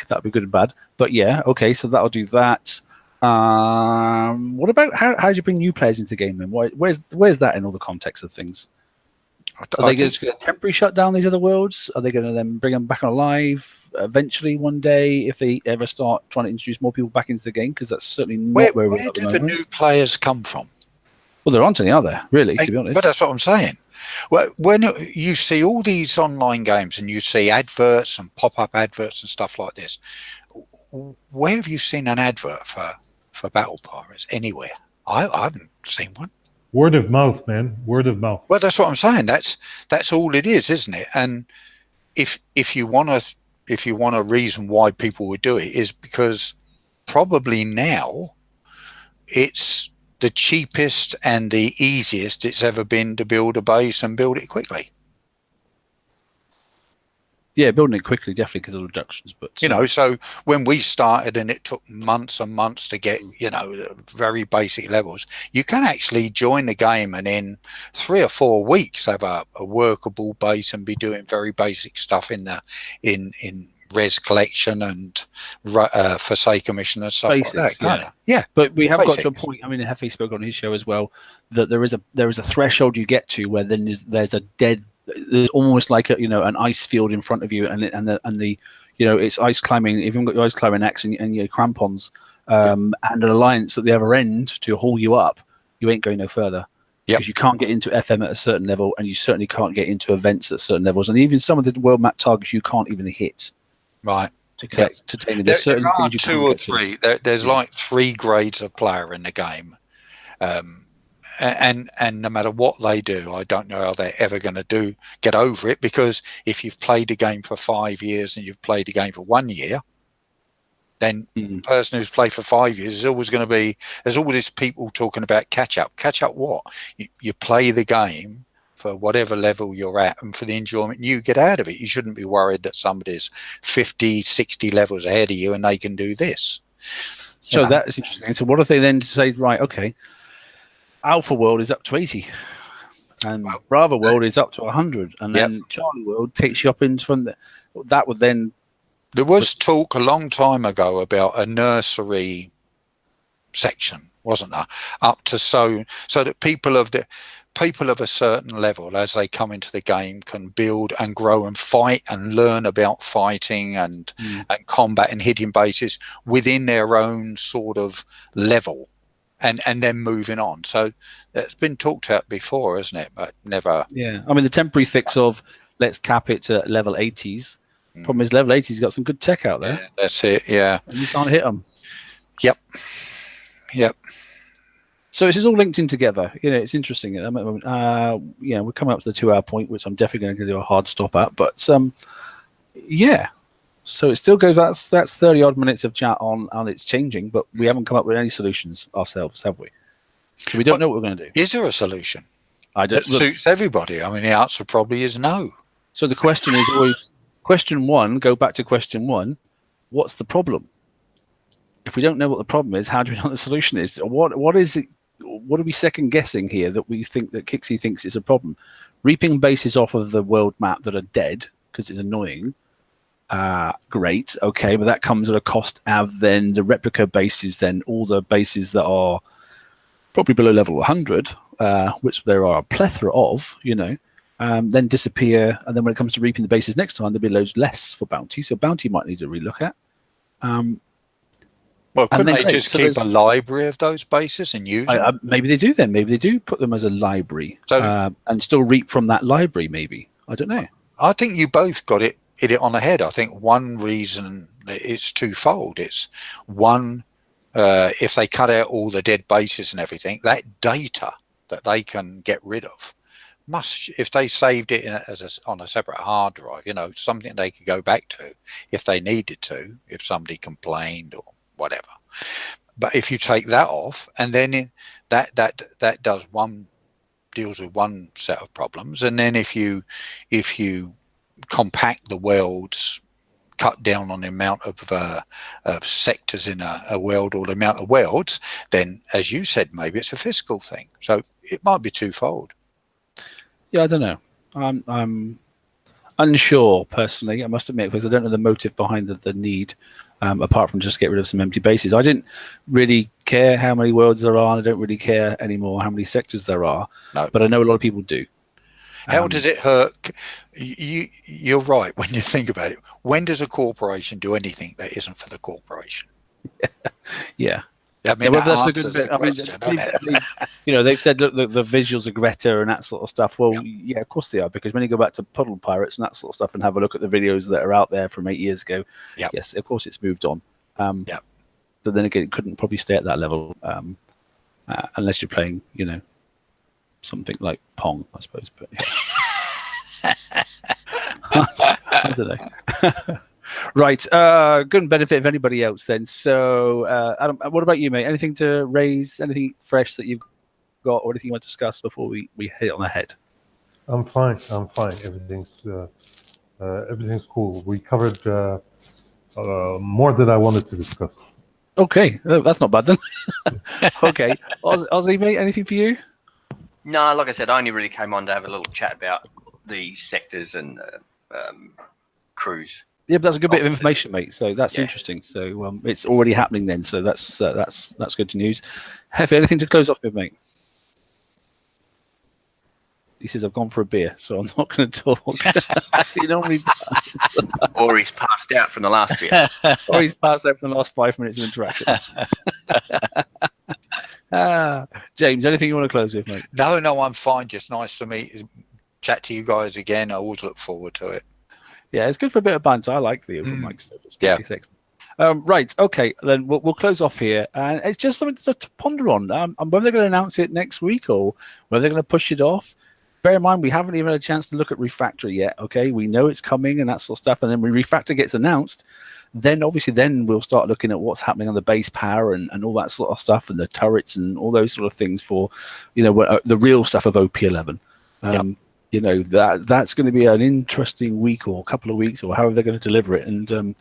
That'd be good and bad. But yeah, okay, so that'll do that. What about how do you bring new players into the game then? Where's that in all the context of things? Are they just going to temporarily shut down these other worlds? Are they going to then bring them back on live eventually one day if they ever start trying to introduce more people back into the game? Because that's certainly not where we're at the moment. Where do the new players come from? Well, there aren't any, are there? Really, to be honest. But that's what I'm saying. Well, when you see all these online games and you see adverts and pop-up adverts and stuff like this, where have you seen an advert for Battle Pirates anywhere? I haven't seen one. Word of mouth, man. Word of mouth. Well, that's what I'm saying. That's all it is, isn't it? And if you want a reason why people would do it, is because probably now it's the cheapest and the easiest it's ever been to build a base and build it quickly. Yeah, building it quickly, definitely because of the reductions. But you know, so when we started and it took months and months to get, you know, very basic levels, you can actually join the game and in 3 or 4 weeks have a workable base and be doing very basic stuff in the in res collection and Forsaken mission and stuff basics, like that. Yeah. But we have Basics. got to a point. I mean, Hefe spoke on his show as well that there is a threshold you get to where then there's a dead. There's almost like a, you know, an ice field in front of you, and the you know, it's ice climbing. If you've got your ice climbing axe and your crampons and an alliance at the other end to haul you up, you ain't going no further. Because you can't get into FM at a certain level, and you certainly can't get into events at certain levels, and even some of the world map targets you can't even hit. Right. To collect, to take. There's certain things you 2 or 3. There's like 3 grades of player in the game. And no matter what they do, I don't know how they're ever going to get over it, because if you've played the game for 5 years and you've played the game for 1 year, then the person who's played for 5 years is always going to be, there's all this people talking about catch up. Catch up what? You play the game for whatever level you're at and for the enjoyment you get out of it. You shouldn't be worried that somebody's 50, 60 levels ahead of you and they can do this. So that is interesting. So what if they then say, right, okay, Alpha World is up to 80, and Bravo World is up to 100, and then Charlie World takes you up into from that would then. There was talk a long time ago about a nursery section, wasn't there? Up to so that people of a certain level, as they come into the game, can build and grow and fight and learn about fighting and combat and hitting bases within their own sort of level. And then moving on. So it's been talked about before, isn't it? But never. Yeah, I mean the temporary fix of let's cap it to level 80s. Problem is level 80s got some good tech out there. Yeah, that's it. Yeah, and you can't hit them. Yep. So this is all linked in together. You know, it's interesting at the moment. Yeah, we're coming up to the 2-hour point, which I'm definitely going to do a hard stop at. But yeah. So it still goes. That's 30 odd minutes of chat on it's changing, but we haven't come up with any solutions ourselves, have we? So we don't know what we're going to do. Is there a solution? That suits everybody. I mean, the answer probably is no. So the question is always question 1. Go back to question 1. What's the problem? If we don't know what the problem is, how do we know what the solution is? What is it? What are we second guessing here that we think that Kixie thinks is a problem? Reaping bases off of the world map that are dead because it's annoying. Great, okay, but that comes at a cost of then the replica bases, then all the bases that are probably below level 100, which there are a plethora of, you know, then disappear. And then when it comes to reaping the bases next time, there'll be loads less for bounty. So bounty might need to relook at. Well, couldn't they just keep a library of those bases and use them? Maybe they do then. Maybe they do put them as a library and still reap from that library, maybe. I don't know. I think you both got it. Hit it on the head. I think one reason it's twofold. It's one, if they cut out all the dead bases and everything, that data that they can get rid of must, if they saved it on a separate hard drive, you know, something they could go back to if they needed to, if somebody complained or whatever. But if you take that off, and then that deals with one set of problems, and then if you compact the worlds, cut down on the amount of sectors in a world or the amount of worlds, then as you said, maybe it's a fiscal thing. So it might be twofold. Yeah, I don't know. I'm unsure personally, I must admit, because I don't know the motive behind the need, apart from just get rid of some empty bases. I didn't really care how many worlds there are, and I don't really care anymore how many sectors there are. No. But I know a lot of people do. How does it hurt? You're right when you think about it. When does a corporation do anything that isn't for the corporation? Yeah. I mean, yeah, that's a good bit. I mean, you know, they've said, look, the visuals are Greta and that sort of stuff. Well, yeah, of course they are, because when you go back to Puddle Pirates and that sort of stuff and have a look at the videos that are out there from 8 years ago, yes, of course it's moved on. But then again, it couldn't probably stay at that level unless you're playing, you know, something like Pong, I suppose. But yeah. I don't know. Right. Couldn't benefit of anybody else then. So, Adam, what about you, mate? Anything to raise? Anything fresh that you've got, or anything you want to discuss before we hit it on the head? I'm fine. Everything's cool. We covered more than I wanted to discuss. Okay, that's not bad then. Okay, Ozzy, mate, anything for you? No, like I said, I only really came on to have a little chat about the sectors and crews. Yeah, but that's a good bit of information, mate. So that's interesting. So it's already happening then. So that's good news. Hefe, anything to close off with, mate? He says, I've gone for a beer, so I'm not going to talk. As he normally does. Or he's passed out from the last beer. Or he's passed out from the last 5 minutes of interaction. James, anything you want to close with, mate? No, I'm fine. Just nice to chat to you guys again. I always look forward to it. Yeah, it's good for a bit of banter. I like the open mic stuff. It's good. It's right, okay, then we'll close off here. And it's just something to ponder on. Whether they're going to announce it next week or whether they're going to push it off. Bear in mind, we haven't even had a chance to look at Refactor yet, okay? We know it's coming and that sort of stuff. And then when Refactor gets announced, then obviously we'll start looking at what's happening on the base power and all that sort of stuff and the turrets and all those sort of things for, the real stuff of OP11. That's going to be an interesting week or a couple of weeks or however they're going to deliver it. And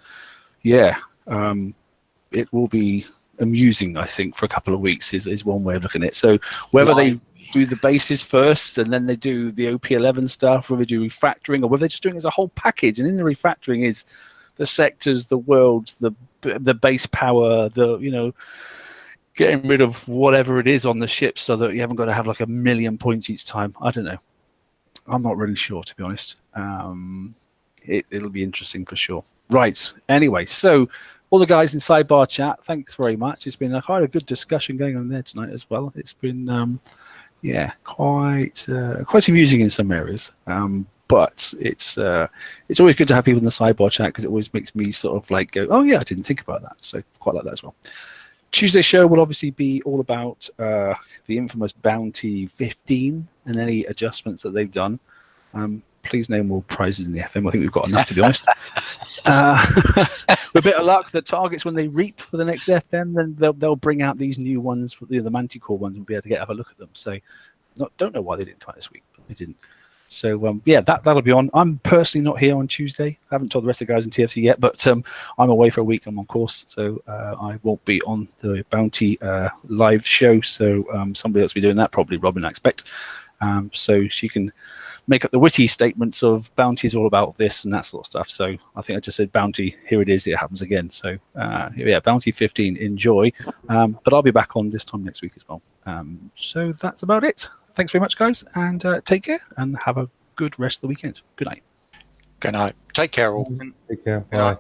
it will be amusing, I think, for a couple of weeks is one way of looking at it. So whether they do the bases first and then they do the OP11 stuff, whether they do refactoring or whether they're just doing it as a whole package, and in the refactoring is the sectors, the worlds, the base power, getting rid of whatever it is on the ship so that you haven't got to have like 1 million points each time. I don't know. I'm not really sure, to be honest. It'll be interesting for sure. Right. Anyway, so all the guys in Sidebar Chat, thanks very much. It's been quite a good discussion going on there tonight as well. It's been, quite amusing in some areas. But it's always good to have people in the Sidebar Chat because it always makes me sort of like go, oh yeah, I didn't think about that. So quite like that as well. Tuesday's show will obviously be all about the infamous Bounty 15 and any adjustments that they've done. Please no more prizes in the FM. I think we've got enough, to be honest. With a bit of luck, the targets when they reap for the next FM, then they'll bring out these new ones, the Manticore ones, and we'll be able to have a look at them. So don't know why they didn't come out this week, but they didn't. So that'll be on. I'm personally not here on Tuesday. I haven't told the rest of the guys in TFC yet, but I'm away for a week. I'm on course, so I won't be on the Bounty live show. So somebody else will be doing that, probably Robin, I expect. So she can make up the witty statements of Bounty is all about this and that sort of stuff. So I think I just said Bounty, here it is, it happens again. So Bounty 15, enjoy. But I'll be back on this time next week as well. So that's about it. Thanks very much, guys, and take care and have a good rest of the weekend. Good night. Good night. Take care, all. Take care. Bye.